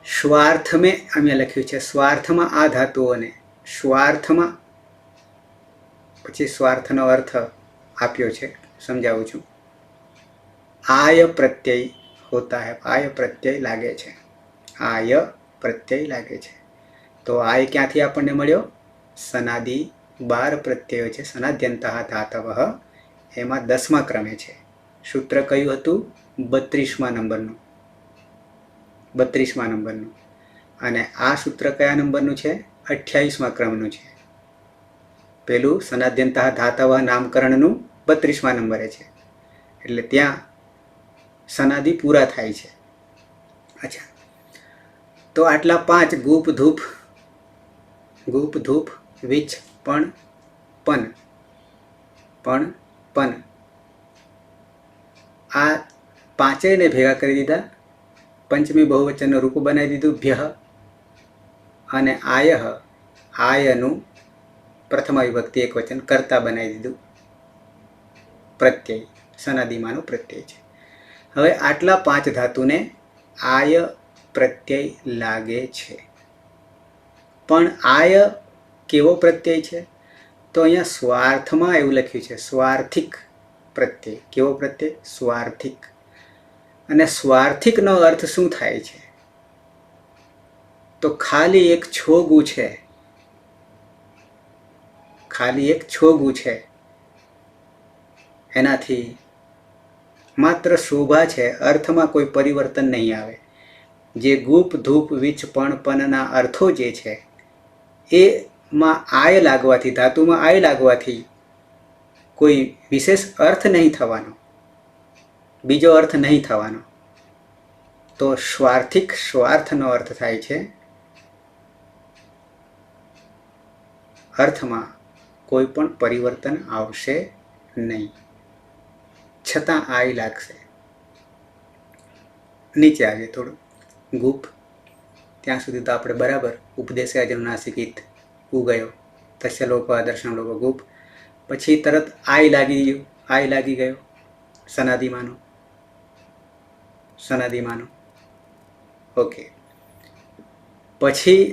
સ્વાર્થ મેં અમે લખ્યું છે, સ્વાર્થમાં આ ધાતુઓને, સ્વાર્થમાં, પછી સ્વાર્થનો અર્થ આપ્યો છે, સમજાવું છું. આય પ્રત્યય હોતા હૈ, આય પ્રત્યય લાગે છે, આય પ્રત્યય લાગે છે. તો આય ક્યાંથી આપણને મળ્યો? સનાદિ 12 પ્રત્યયો છે, સનાદ્યંતઃ ધાતવ, એમાં 10મા ક્રમે છે. સૂત્ર કયું હતું? 32મા નંબરનું, 32મા નંબરનું. અને આ સૂત્ર કયા નંબરનું છે? 28મા ક્રમનું છે. પેલું સનાદ્યંતઃ ધાતવ નામકરણનું 32મા નંબરે છે, એટલે ત્યાં સનાદિ પૂરા થાય છે. અચ્છા, તો આટલા 5 ગુપ ધૂપ, વિચ્છ, પણ, પન, પણ, પન, આ 5ને ભેગા કરી દીધા, પંચમી બહુવચનનું રૂપ બનાવી દીધું ભ્ય, અને આય, આયનું પ્રથમા વિભક્તિ એક વચન કર્તા બનાવી દીધું. પ્રત્યય સનાદિમાનું પ્રત્યય છે. હવે આટલા 5 ધાતુને આય પ્રત્યય લાગે છે. પણ આય કેવો પ્રત્યય છે? તો અહીંયા સ્વાર્થમાં એવું લખ્યું છે, સ્વાર્થિક પ્રત્યય. કેવો પ્રત્યય? સ્વાર્થિક. અને સ્વાર્થિકનો અર્થ શું થાય છે? તો ખાલી એક છોગું છે, ખાલી એક છોગું છે, એનાથી માત્ર શોભા છે, અર્થમાં કોઈ પરિવર્તન નહીં આવે. જે ગુપ ધૂપ વિચ્છ પણ પનના અર્થો જે છે એમાં આય લાગવાથી, ધાતુમાં આય લાગવાથી કોઈ વિશેષ અર્થ નહીં થવાનો, બીજો અર્થ નહીં થવાનો. તો સ્વાર્થિક, સ્વાર્થનો અર્થ થાય છે અર્થમાં કોઈ પણ પરિવર્તન આવશે નહીં, છતાં આય લાગશે. નીચે આવીએ થોડું. ગુપ, ત્યાં સુધી તો આપણે બરાબર. ઉપદેશે અજનુનાસિકિત ઉગયો, તસ્ય લોપ દર્શન લોપ ગુપ. પછી તરત આય લાગી ગયું, આય લાગી ગયો, સનાદિમાનો, સનાદિમાનો. ઓકે, પછી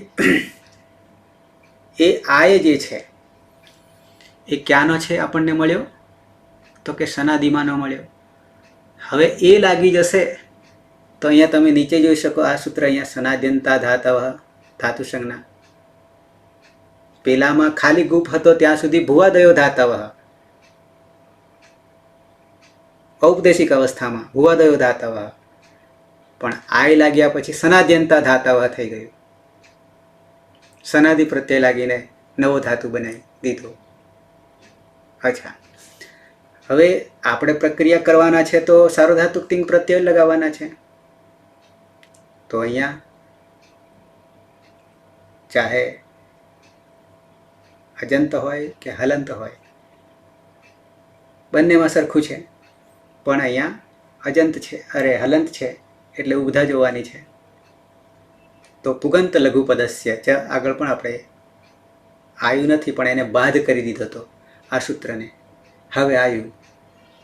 એ આય જે છે એ ક્યાંનો છે આપણને મળ્યો? તો કે સનાદિમાનો મળ્યો. હવે એ લાગી જશે તો અહીંયા તમે નીચે જોઈ શકો આ સૂત્ર અહીંયા સનાદ્યંતા ધાતવ ધાતુ સંજ્ઞા. પેલામાં ખાલી ગુપ હતો ત્યાં સુધી ભુવાદયો ધાતવ, ઔપદેશિક અવસ્થામાં ભુવાદયો ધાતવ, પણ આય લાગ્યા પછી સનાદ્યંતા ધાતવ થઈ ગયું. સનાદિ પ્રત્યય લાગીને નવો ધાતુ બનાવી દીધો. અચ્છા, હવે આપણે પ્રક્રિયા કરવાના છે તો સાર્વધાતુક તિંગ પ્રત્યય લગાવવાના છે. તો અહીંયા ચાહે અજંત હોય કે હલંત હોય બંનેમાં સરખું છે, પણ અહીંયા અજંત છે હલંત છે એટલે ઉબધા જોવાની છે. તો પુગંત લઘુપદસ્ય ચ આગળ પણ આપણે આયુ નથી પણ એને બાદ કરી દીધો હતો આ સૂત્રને. હવે આયુ,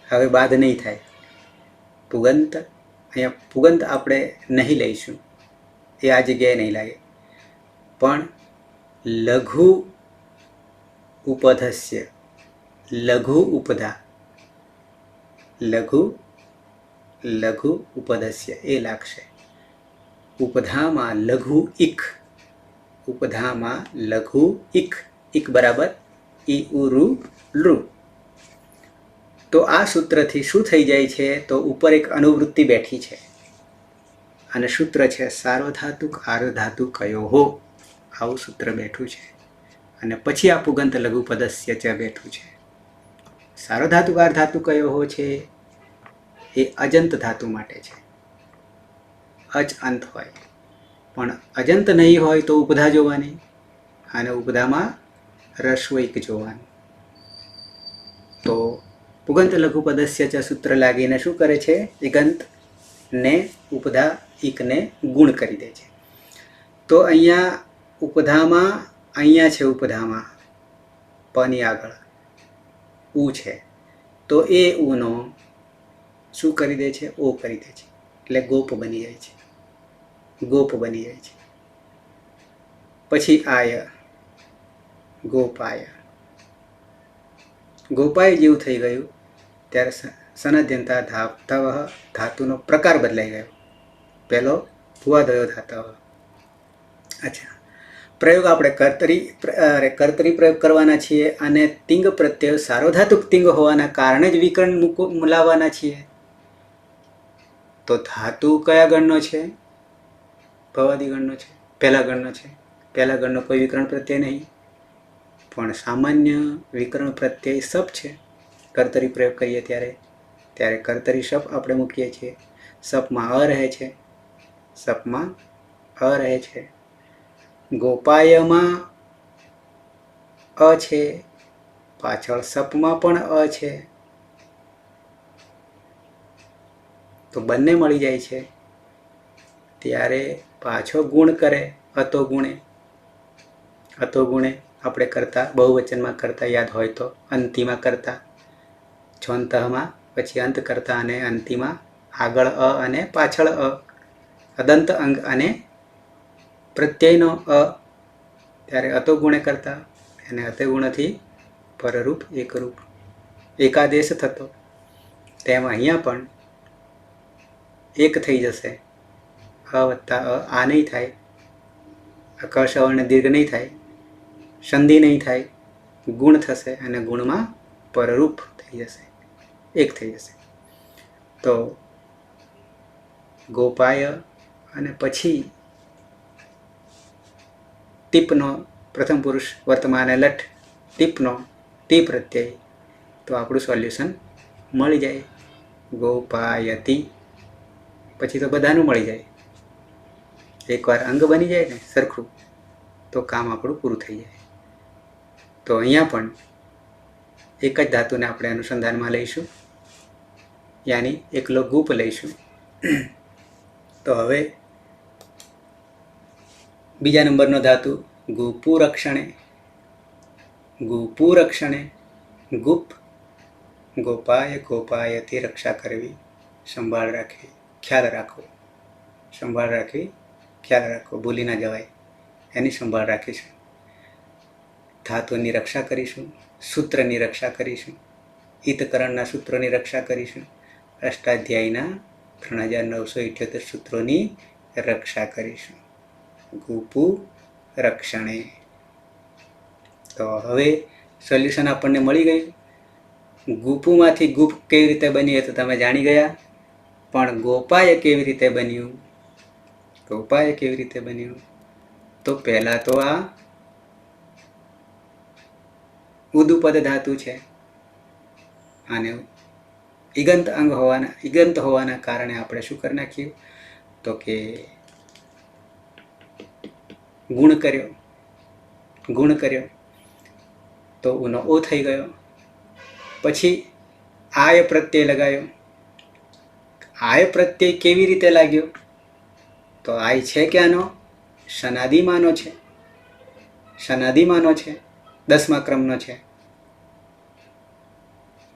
હવે બાદ નહીં થાય. પુગંત, અહીંયા પુગંત આપણે નહીં લઈશું, એ આ જગ્યાએ નહીં લાગે, પણ લઘુ ઉપધસ્ય, લઘુ ઉપધા, લઘુ ઉપધસ્ય એ લાગશે. ઉપધામાં લઘુ ઇક, ઉપધામાં લઘુ ઇક, ઇક બરાબર ઈ ઉ રૂ લૃ. તો આ સૂત્રથી શું થઈ જાય છે? તો ઉપર એક અનુવૃત્તિ બેઠી છે અને સૂત્ર છે સાર્વધાતુક આર્ધાતુ કયો હો, આવું સૂત્ર બેઠું છે. અને પછી આ પુગંત લઘુપદસ્ય ચ બેઠું છે. સાર્વધાતુક આર્ધાતુ કયો હો છે એ અજંત ધાતુ માટે છે, અચ અંત હોય. પણ અજંત નહીં હોય તો ઉપધા જોવાની, અને ઉપધામાં રસ્વૈક જોવાનું. તો પુગંત લઘુપદસ્ય ચ સૂત્ર લાગીને શું કરે છે? ઇગંત ને ઉપધા ઇકને ગુણ કરી દે છે. તો અહીંયા ઉપધામાં, અહીંયા છે ઉપધામાં પની આગળ ઉ છે, તો એ ઉનો શું કરી દે છે? ઓ કરી દે છે, એટલે ગોપ બની જાય છે, ગોપ બની જાય છે. પછી આય, ગોપાય, ગોપાય જેવું થઈ ગયું ત્યારે સનાદ્યંતા ધાતવ ધાતુનો પ્રકાર બદલાઈ ગયો. પહેલો ભુવાદયો ધાતવ. અચ્છા, પ્રયોગ આપણે કર્તરી પ્રયોગ કરવાના છીએ અને તિંગ પ્રત્યય સાર્વધાતુક તિંગ હોવાના કારણે જ વિકરણ લાવવાના છીએ. તો ધાતુ કયા ગણનો છે? ભવાદી ગણનો છે, પહેલા ગણનો છે. પહેલા ગણનો કોઈ વિકરણ પ્રત્યય નહીં, પણ સામાન્ય વિકરણ પ્રત્યય સપ છે. કર્તરી પ્રયોગ કરીએ ત્યારે કર્તરી સપ આપણે મૂકીએ છીએ. સપમાં અ રહે છે, સપમાં અ રહે છે. ગોપાયમાં અ છે, પાછળ સપમાં પણ અ છે, તો બંને મળી જાય છે. ત્યારે પાછો ગુણ કરે, અતો ગુણે આપણે કરતા બહુવચનમાં કરતા યાદ હોય તો અંતિમાં કરતા, છોંતમાં પછી અંત કરતા અને અંતિમાં આગળ અ અને પાછળ અ, અદંત અંગ અને પ્રત્યયનો અ, ત્યારે અતો ગુણે કરતા અને અતે ગુણથી પરરૂપ એકરૂપ એકાદેશ થતો. તેમ અહીંયા પણ એક થઈ જશે. અ વત્તા આ નહીં થાય, અકર્ષ અને દીર્ઘ નહીં થાય, સંધિ નહીં થાય, ગુણ થશે અને ગુણમાં પરરૂપ થઈ જશે, એક થઈ જશે. તો ગોપાય અને પછી ટીપનો પ્રથમ પુરુષ વર્તમાન લઠ ટીપનો ટી પ્રત્યય, તો આપણું સોલ્યુશન મળી જાય. ગોપાયતી પછી તો બધાનું મળી જાય. એકવાર અંગ બની જાય ને સરખું તો કામ આપણું પૂરું થઈ જાય. તો અહીંયા પણ એક જ ધાતુને આપણે અનુસંધાનમાં લઈશું, યાની એકલો ગુપ લઈશું. તો હવે બીજા નંબરનો ધાતુ ગુપુરક્ષણે. ગુપુરક્ષણે ગુપ, ગોપાય ગોપાયથી રક્ષા કરવી, સંભાળ રાખવી, ખ્યાલ રાખવો, સંભાળ રાખવી, ખ્યાલ રાખવો, ભૂલી ના જવાય એની સંભાળ રાખીશું. ધાતુની રક્ષા કરીશું, સૂત્રની રક્ષા કરીશું, હિતકરણના સૂત્રોની રક્ષા કરીશું, અષ્ટાધ્યાયના 3978 સૂત્રોની રક્ષા કરીશું. ગુપુ રક્ષણે. તો હવે સોલ્યુશન આપણને મળી ગયું. ગુપુમાંથી ગુપ કેવી રીતે બની એ તો તમે જાણી ગયા, પણ ગોપાય કેવી રીતે બન્યું? ગોપાય કેવી રીતે બન્યું? તો પહેલા તો આ ઉદુપદ ધાતુ છે અને ઈગંત અંગ હોવાના કારણે આપણે શું કરી નાખ્યું? તો કે ગુણ કર્યો તો ઉનો ઓ થઈ ગયો. પછી આય પ્રત્યય લગાવ્યો. આય પ્રત્યય કેવી રીતે લાગ્યો? તો આય છે ક્યાંનો? શનાદિમાનો છે. શનાદિમાનો છે, 10મા ક્રમનો છે.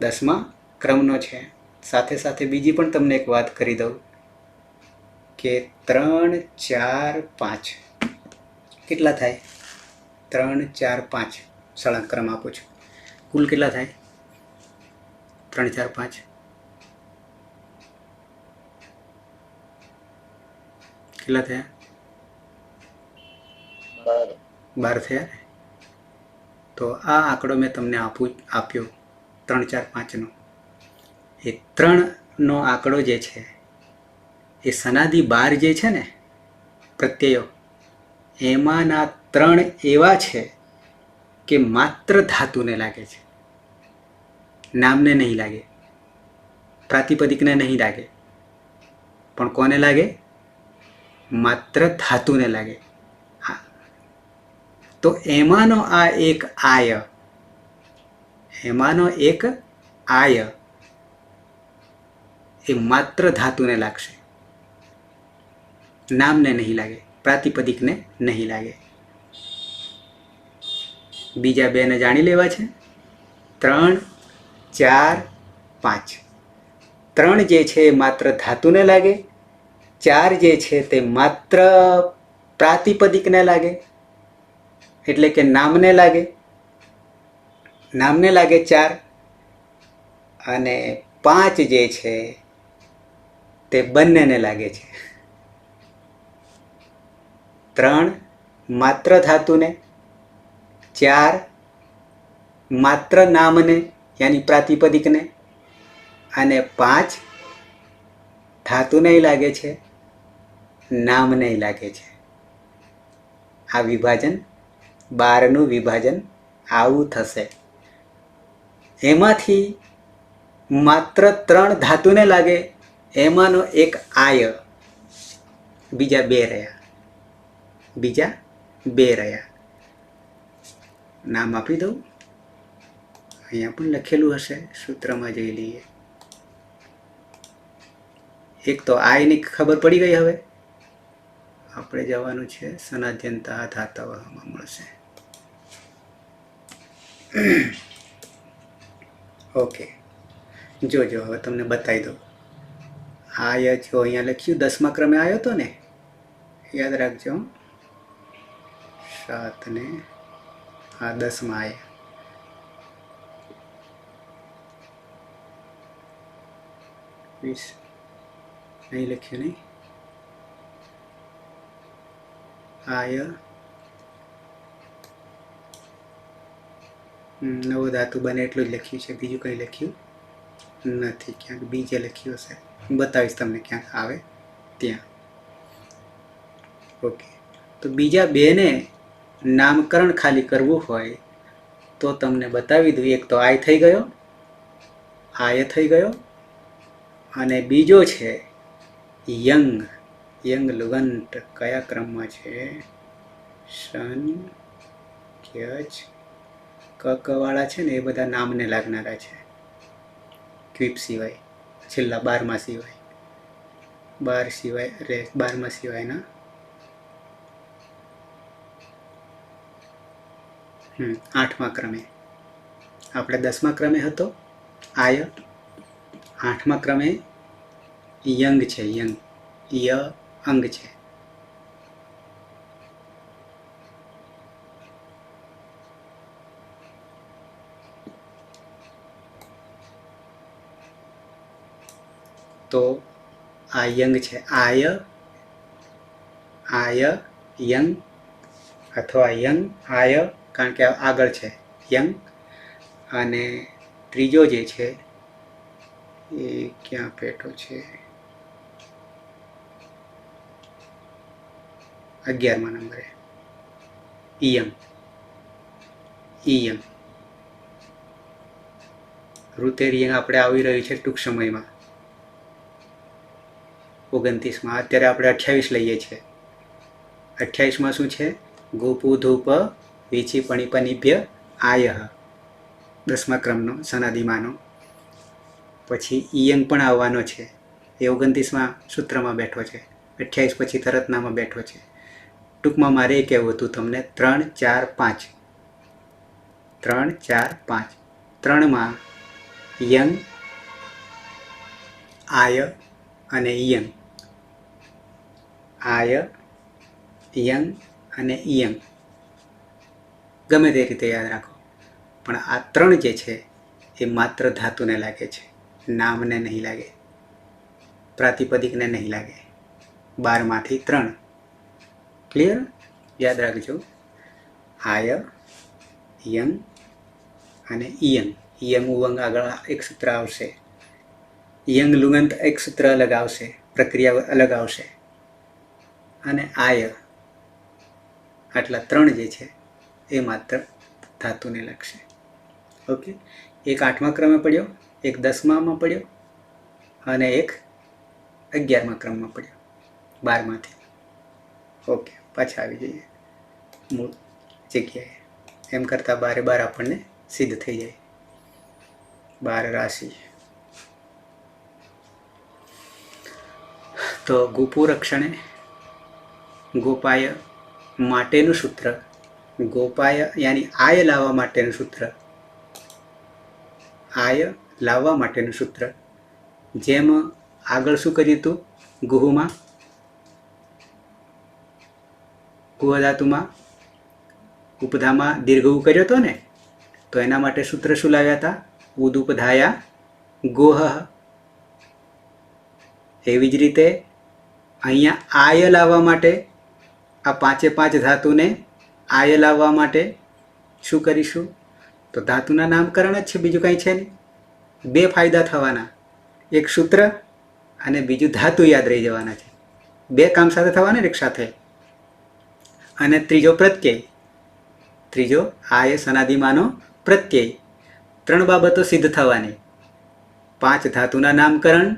10મા ક્રમનો છે. સાથે સાથે બીજી પણ તમને એક વાત કરી દઉં કે 3, 4, 5 કેટલા થાય? 3, 4, 5 સળંગ ક્રમ આપું છું. કુલ કેટલા થાય? 3, 4, 5 કેટલા થયા? 12 થયા ને? તો આ આંકડો મેં તમને આપ્યો 3, 4, 5નો. એ 3નો આંકડો જે છે એ સનાદિ 12 જે છે ને પ્રત્યયો, એમાંના 3 એવા છે કે માત્ર ધાતુને લાગે છે, નામને નહીં લાગે, પ્રાતિપદિકને નહીં લાગે, પણ કોને લાગે? માત્ર ધાતુને લાગે. તો એમાંનો આ એક આય, એ માત્ર ધાતુને લાગશે, નામને નહીં લાગે, પ્રાતિપદિકને નહીં લાગે. બીજા 2ને જાણી લેવા છે. 3, 4, 5. 3 જે છે એ માત્ર ધાતુને લાગે, 4 જે છે તે માત્ર પ્રાતિપદિકને લાગે, એટલે કે નામને લાગે. 4 અને 5 જે છે તે બંનેને લાગે છે. 3 માત્ર ધાતુને, 4 માત્ર નામને યાની પ્રાતિપદિકને, અને 5 ધાતુને લાગે છે, નામને લાગે છે. આ વિભાજન 12નું વિભાજન આવું થશે. એમાંથી માત્ર 3 ધાતુને લાગે, એમાંનો એક આય, બીજા 2 રહ્યા. નામ આપી દઉં, અહીંયા પણ લખેલું હશે, સૂત્રમાં જોઈ લઈએ. એક તો આયની ખબર પડી ગઈ. હવે આપણે જવાનું છે સનાદ્યંતા ધાતવમાં મળશે. ઓકે, જોજો હવે તમને બતાવી દઉં. આય જો અહીંયા લખ્યું 10મા ક્રમે આવ્યો હતો ને, યાદ રાખજો. 7 ને આ 10માં આય. અહીં લખ્યું નહીં. આય નવો ધાતુ બને એટલું જ લખ્યું છે, બીજું કંઈ લખ્યું નથી. ક્યાંક બીજે લખ્યું હશે, બતાવીશ તમને ક્યાંક આવે ત્યાં. ઓકે, તો બીજા 2ને નામકરણ ખાલી કરવું હોય તો તમને બતાવી દઉં. એક તો આય થઈ ગયો, અને બીજો છે યંગ લુગંટ. કયા ક્રમમાં છે? શન, ક્યચ, કવાળા છે ને એ બધા નામને લાગનારા છે. ક્વિપ સિવાય, છેલ્લા 12મા સિવાય, 12મા સિવાયના 8મા ક્રમે. આપણે 10મા ક્રમે હતો આય, 8મા ક્રમે યંગ છે. અંગ છે. તો આ યંગ છે, આય આય યંગ અથવા યંગ આય, કારણ કે આગળ છે યંગ. અને ત્રીજો જે છે એ ક્યાં પેટો છે, 11મા નંબરે ઈયમ. ઈયમ ઋતેરિયંગ આપણે આવી રહ્યું છે ટૂંક સમયમાં 29માં. અત્યારે આપણે 28 લઈએ છીએ. 28માં શું છે? ગોપુ ધૂપ વીછી પણિપનિભ્ય આયઃ, 10મા ક્રમનો સનાદિમાનો. પછી ઈયંગ પણ આવવાનો છે, એ 29મા સૂત્રમાં બેઠો છે. 28 પછી તરતનામાં બેઠો છે. ટૂંકમાં મારે એ કહેવું હતું તમને 3, 4, 5. 3, 4, 5. 3માં યંગ, આય અને ઈયંગ. આય, યંગ અને ઈયંગ. ગમે તે રીતે યાદ રાખો, પણ આ 3 જે છે એ માત્ર ધાતુને લાગે છે, નામને નહીં લાગે, પ્રાતિપદિકને નહીં લાગે. 12માંથી 3. ક્લિયર? યાદ રાખજો. આય, યંગ અને ઈયંગ. ઈયંગ ઉવંગ આગળ એક સૂત્ર આવશે, યંગ લુગંત એક સૂત્ર અલગ આવશે, પ્રક્રિયા અલગ આવશે. અને આય, આટલા 3 જે છે એ માત્ર ધાતુને લગશે. ઓકે, એક 8મા ક્રમે પડ્યો, એક 10મામાં પડ્યો અને એક 11મા ક્રમમાં પડ્યો 12માંથી. ઓકે, પાછા આવી જઈએ મૂળ જગ્યાએ. એમ કરતાં 12 આપણને સિદ્ધ થઈ જાય. 12 રાશિ. તો ગોપુ રક્ષણે ગોપાય માટેનું સૂત્ર, ગોપાય યાની આય લાવવા માટેનું સૂત્ર, આય લાવવા માટેનું સૂત્ર. જેમ આગળ શું કર્યું હતું ગુહુમાં, ગુહ ધાતુમાં ઉપધામાં દીર્ઘ ઉ કર્યો હતો ને, તો એના માટે સૂત્ર શું લાવ્યા હતા? ઉદુપધાયા ગોહ. એવી જ રીતે અહીંયા આય લાવવા માટે, આ 5 ધાતુને આય લાવવા માટે શું કરીશું? તો ધાતુના નામકરણ જ છે, બીજું કાંઈ છે નહીં. 2 ફાયદા થવાના, એક સૂત્ર અને બીજું ધાતુ યાદ રહી જવાના છે. 2 કામ સાથે થવાના ને એક સાથે. અને ત્રીજો પ્રત્યય, ત્રીજો આય સનાદિમાનો પ્રત્યય. 3 બાબતો સિદ્ધ થવાની. 5 ધાતુના નામકરણ,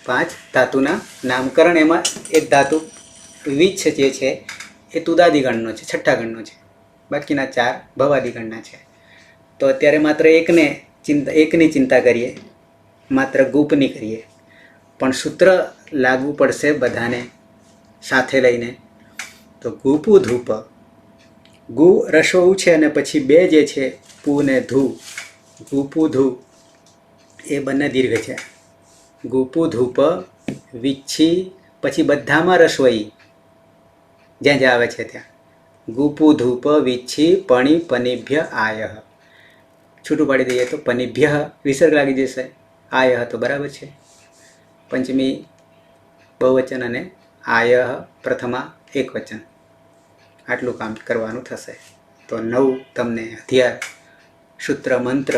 5 ધાતુના નામકરણ. એમાં એક ધાતુ વીછ જે છે એ તુદાદિગણનો છે, 6ઠ્ઠા ગણનો છે. બાકીના 4 ભવાદિગણના છે. તો અત્યારે માત્ર એકની ચિંતા કરીએ, માત્ર ગુપની કરીએ. પણ સૂત્ર લાગુ પડશે બધાને સાથે લઈને. તો ગુપુ ધૂપ, ગુ રસો છે અને પછી 2 જે છે પુ ને ધુ, ગુપુ ધુ, એ બંને દીર્ઘ છે. ગુપુ ધૂપ વિચ્છી, પછી બધામાં રસોઈ જ્યાં જ્યાં આવે છે ત્યાં. ગુપુ ધૂપ વિચ્છી પણિ પનિભ્ય આય. છૂટું પાડી દઈએ તો પનિભ્ય વિસર્ગ લાગી જશે, આય તો બરાબર છે. પંચમી બહુવચન અને આય પ્રથમા એકવચન. આટલું કામ કરવાનું થશે. તો 9 તમને હથિયાર, સૂત્ર, મંત્ર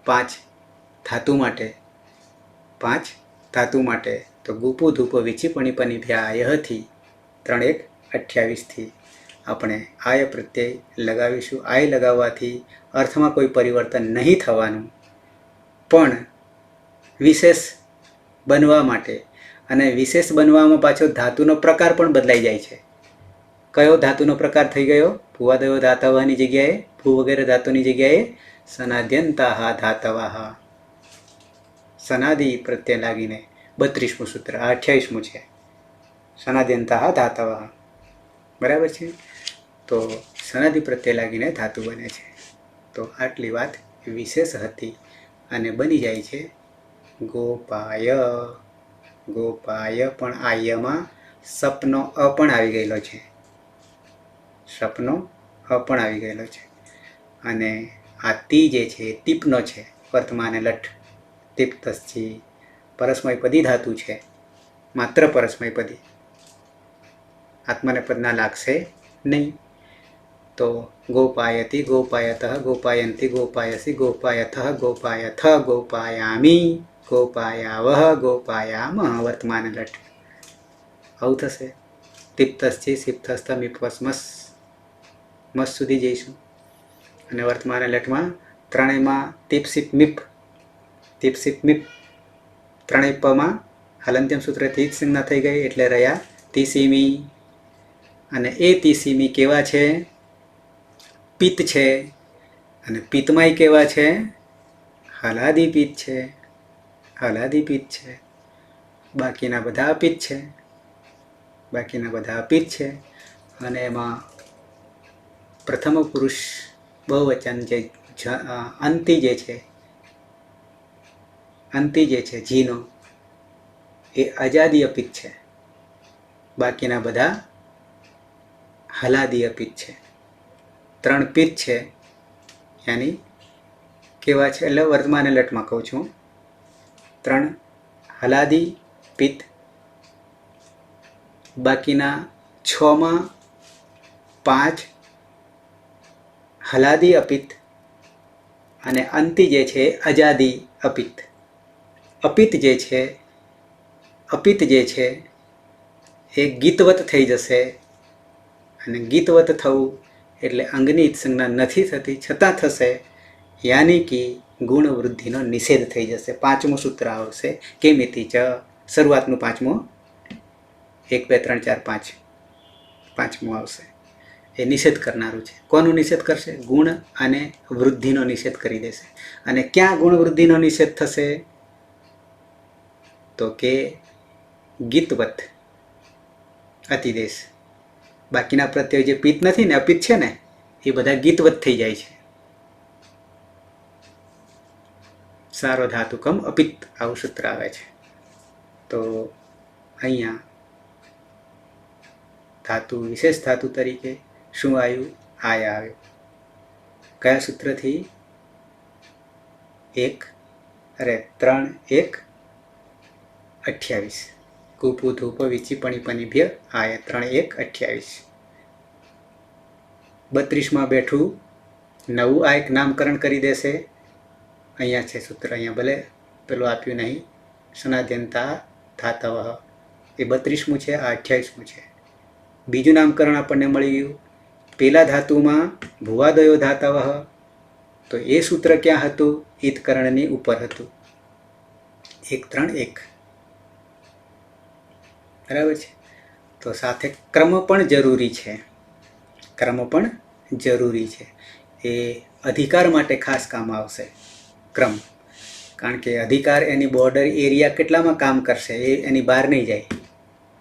5 ધાતુ માટે, 5 ધાતુ માટે. તો ગુપુ ધૂપ વિચ્છી પણિ પનિભ્ય આયથી 3, 1, 28થી આપણે આય પ્રત્યય લગાવીશું. આય લગાવવાથી અર્થમાં કોઈ પરિવર્તન નહીં થવાનું, પણ વિશેષ બનવા માટે, અને વિશેષ બનવામાં પાછો ધાતુનો પ્રકાર પણ બદલાઈ જાય છે. કયો ધાતુનો પ્રકાર થઈ ગયો? ભૂવાદયો ધાતવની જગ્યાએ, ભૂ વગેરે ધાતુની જગ્યાએ સનાદ્યંતાહ ધાતવાહ. સનાદિ પ્રત્યય લાગીને 32મું સૂત્ર, આ 28મું છે. સનાદ્યંતાહ ધાતવાહ. બરાબર છે? તો સનાદિ પ્રત્યય લાગીને ધાતુ બને છે. તો આટલી વાત વિશેષ હતી અને બની જાય છે ગોપાય. ગોપાય પણ આયમાં સપનો અ પણ આવી ગયેલો છે, સપનો અ પણ આવી ગયેલો છે. અને આ તી જે છે ટીપનો છે, વર્તમાન લઠ, તિપ્તશ્ચી પરસ્મયપદી ધાતુ છે, માત્ર પરસ્મયપદી, આત્મનેપદના લાગશે નહીં. તો ગોપાયતી, ગોપાયતઃ, ગોપાયંતી, ગોપાયસી, ગોપાયથઃ, ગોપાયથ, ગોપાયામી, ગોપાયાવહ, ગોપાયામઃ વર્તમાન લટ આવું થશે. તિપ્તશ્ચી સિપ્તસ્થ મીપસ્મસ મસ સુધી જઈશું. અને વર્તમાન લટમાં ત્રણેયમાં તિપસિપ મીપ, તિપસિપ મીપ ત્રણેય પમાં હલંત્યમ સૂત્રથી જ સંજ્ઞા થઈ ગઈ એટલે રહ્યા તિસીમી. અને એ તિસીમી કેવા છે? પિત્ત છે. અને પિત્તમાંય કેવા છે? હલાદી પિત્ત છે, હલાદી પિત્ત છે. બાકીના બધા અપિત્ત છે, બાકીના બધા અપિત્ત છે. અને એમાં પ્રથમ પુરુષ બહુવચન જે અંતિ જે છે જીનો એ અજાદી અપિત્ત છે, બાકીના બધા હલાદી અપિત્ત છે. ત્રણ પિત્ત છે, યાની કેવા છે એટલે વર્તમાન લટમાં કહું છું, ત્રણ હલાદી પિત્ત, બાકીના 6માં 5 હલાદી અપિત્ત અને અંતિ જે છે અજાદી અપિત્ત. અપિત્ત જે છે એ ગીતવત થઈ જશે. અને ગીતવત થવું એટલે અંગની સંજ્ઞા નથી થતી છતાં થશે, યાની કે ગુણ વૃદ્ધિનો નિષેધ થઈ જશે. પાંચમું સૂત્ર આવશે કેમિતિ ચ, શરૂઆતનું પાંચમું 1 2 3 4 5 પાંચમું આવશે. એ નિષેધ કરનારું છે. કોનું નિષેધ કરશે? ગુણ અને વૃદ્ધિનો નિષેધ કરી દેશે. અને ક્યાં ગુણ વૃદ્ધિનો નિષેધ થશે? તો કે ગીતવત અતિદેશ. બાકીના પ્રત્યય જે પિત્ત નથી ને, અપિત્ત છે ને, એ બધા ગીતવત થઈ જાય છે. સારો ધાતુકમ અપિત્ત આવું સૂત્ર આવે છે. તો અહીંયા ધાતુ વિશેષ ધાતુ તરીકે શું આવ્યું? આયા આવ્યું. કયા સૂત્રથી? 3 1 28 કૂપુ ધૂપ વિચી પણિપનિભ્ય આયા 3 1 28. 32માં બેઠું નવું આ એક નામકરણ કરી દેશે. અહીંયા છે સૂત્ર, અહીંયા ભલે પેલું આપ્યું નહીં, સનાદ્યંતા ધાતવ, એ 32મું છે, આ 28મું છે. બીજું નામકરણ આપણને મળી ગયું. પેલા ધાતુમાં ભુવાદયો ધાતવ, તો એ સૂત્ર ક્યાં હતું? ઈતકરણની ઉપર હતું. 1 3 1 બરાબર છે. તો સાથે ક્રમ પણ જરૂરી છે, ક્રમ પણ જરૂરી છે. એ અધિકાર માટે ખાસ કામ આવશે ક્રમ, કારણ કે અધિકાર એની બોર્ડર એરિયા કેટલામાં કામ કરશે? એ એની બહાર નહીં જાય,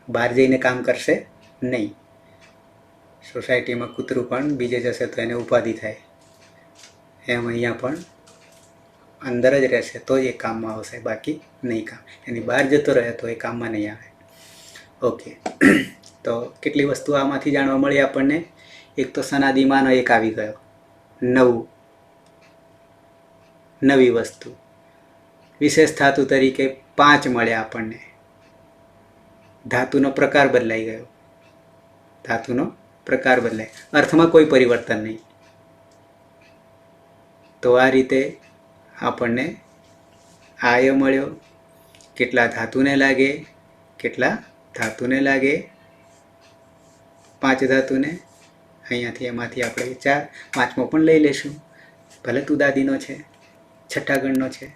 બહાર જઈને કામ કરશે નહીં. સોસાયટીમાં કૂતરું પણ બીજે જશે તો એને ઉપાધિ થાય, એમ અહીંયા પણ અંદર જ રહેશે તો જ એ કામમાં આવશે, બાકી નહીં કામ. એની બહાર જતો રહે તો એ કામમાં નહીં આવે. ઓકે, તો કેટલી વસ્તુ આમાંથી જાણવા મળી આપણને? એક તો સનાદિમાંનો એક આવી ગયો, નવી વસ્તુ. વિશેષ ધાતુ તરીકે 5 મળ્યા આપણને. ધાતુનો પ્રકાર બદલાઈ ગયો, ધાતુનો પ્રકાર બદલાય, અર્થમાં કોઈ પરિવર્તન નહીં. તો આ રીતે આપણને આય મળ્યો. કેટલા ધાતુને લાગે? કેટલા ધાતુને લાગે? 5 ધાતુને. અહીંયાથી એમાંથી આપણે 4, 5મો પણ લઈ લેશું, ભલે તુદાદીનો છે, છઠ્ઠા ગણનો છે,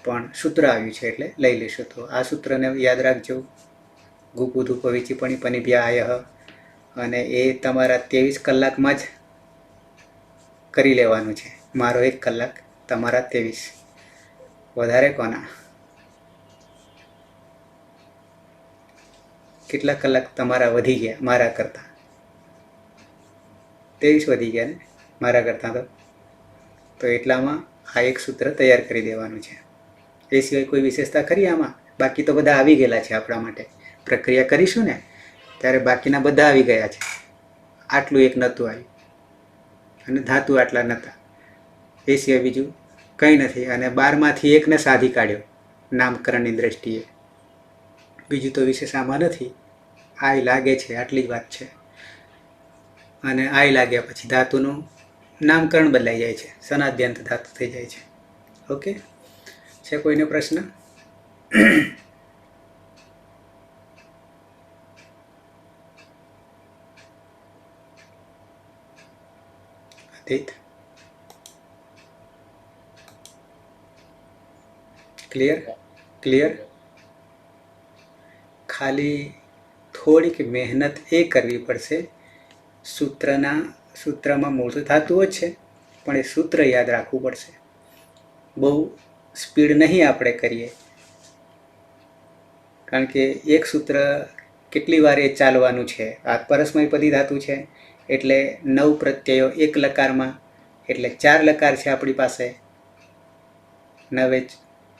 પણ સૂત્ર આવ્યું છે એટલે લઈ લેશું. તો આ સૂત્રને યાદ રાખજો, ગુપુ ધૂપ વિચી પણિપનિભ્ય આયઃ. અને એ તમારા 23 કલાકમાં જ કરી લેવાનું છે. મારો 1 કલાક, તમારા 23. વધારે કોના? કેટલા કલાક તમારા વધી ગયા મારા કરતાં? 23 વધી ગયા ને મારા કરતાં. તો એટલામાં આ એક સૂત્ર તૈયાર કરી દેવાનું છે. એ સિવાય કોઈ વિશેષતા ખરી આમાં? બાકી તો બધા આવી ગયેલા છે આપણા માટે. પ્રક્રિયા કરીશું ને ત્યારે બાકીના બધા આવી ગયા છે. આટલું એક નહોતું આવ્યું અને ધાતુ આટલા નહોતા. એ સિવાય બીજું કંઈ નથી. અને 12માંથી એકને સાધી કાઢ્યો નામકરણની દ્રષ્ટિએ. બીજું તો વિશેષ આમાં નથી. આય લાગે છે આટલી જ વાત છે. અને આય લાગ્યા પછી ધાતુનું નામકરણ બદલાઈ જાય છે, સનાદ્યંત ધાતુ થઈ જાય છે. ઓકે, છે કોઈને પ્રશ્ન? અદિત, ક્લિયર? ક્લિયર? ખાલી થોડીક મહેનત એ કરવી પડશે. સૂત્રમાં મૂળ ધાતુઓ જ છે, પણ એ સૂત્ર યાદ રાખવું પડશે. બહુ સ્પીડ નહીં આપણે કરીએ, કારણ કે એક સૂત્ર કેટલી વાર એ ચાલવાનું છે. આ પરસ્મયપદી ધાતુ છે એટલે 9 પ્રત્યયો એક લકારમાં, એટલે 4 લકાર છે આપણી પાસે. 9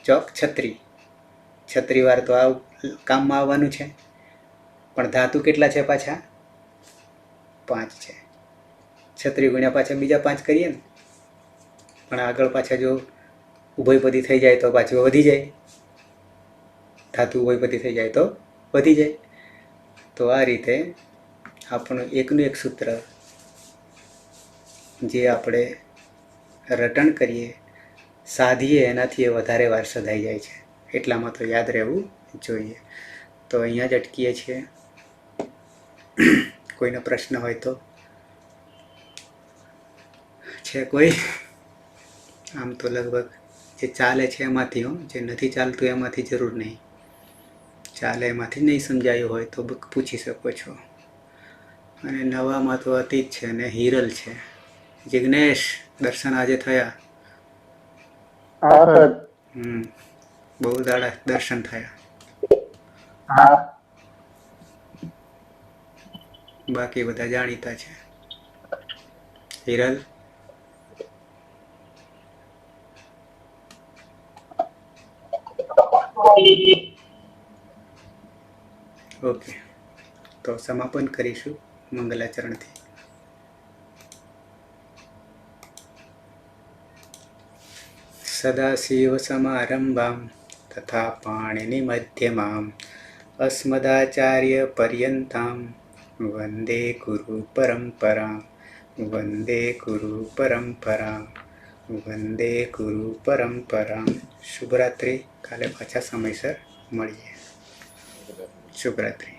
ચોક 36, 36 વાર તો આ કામમાં આવવાનું છે. પણ ધાતુ કેટલા છે પાછા? 5 છે. 36 ગુણ્યા પાછા બીજા 5 કરીએ ને, પણ આગળ પાછા જો ઉભયપદી થઈ જાય તો પાછું વધી જાય. ધાતુ ઉભયપદી થઈ જાય તો વધી જાય. તો આ રીતે આપણું એકનું એક સૂત્ર જે આપણે રટણ કરીએ, સાધીએ, એનાથી એ વધારે વાર સધાઈ જાય છે. એટલામાં તો યાદ રહેવું જોઈએ. તો અહીંયા જ અટકીએ છીએ. કોઈનો પ્રશ્ન હોય તો? છે કોઈ? આમ તો લગભગ જે ચાલે છે એમાંથી, જે નથી ચાલતું એમાંથી જરૂર નહીં. ચાલે એમાંથી નહીં સમજાયું હોય તો પૂછી શકો છો. અને નવામાં તો અતીત છે અને હિરલ છે. જિગ્નેશ, દર્શન આજે થયા? બહુ દાડા દર્શન થયા. બાકી બધા જાણીતા છે. હિરલ, ઓકે, તો સમાપન કરીશું મંગલાચરણથી. સદાશિવ સમારંભામ તથા પાણિનિ મધ્યમામ અસ્મદાચાર્ય પર્યંતામ વંદે ગુરુ પરંપરામ. વંદે ગુરુ પરંપરામ. વંદે ગુરુ પરંપરામ. શુભરાત્રિ. કાલે પાછા સમયસર મળીએ. શુભરાત્રિ.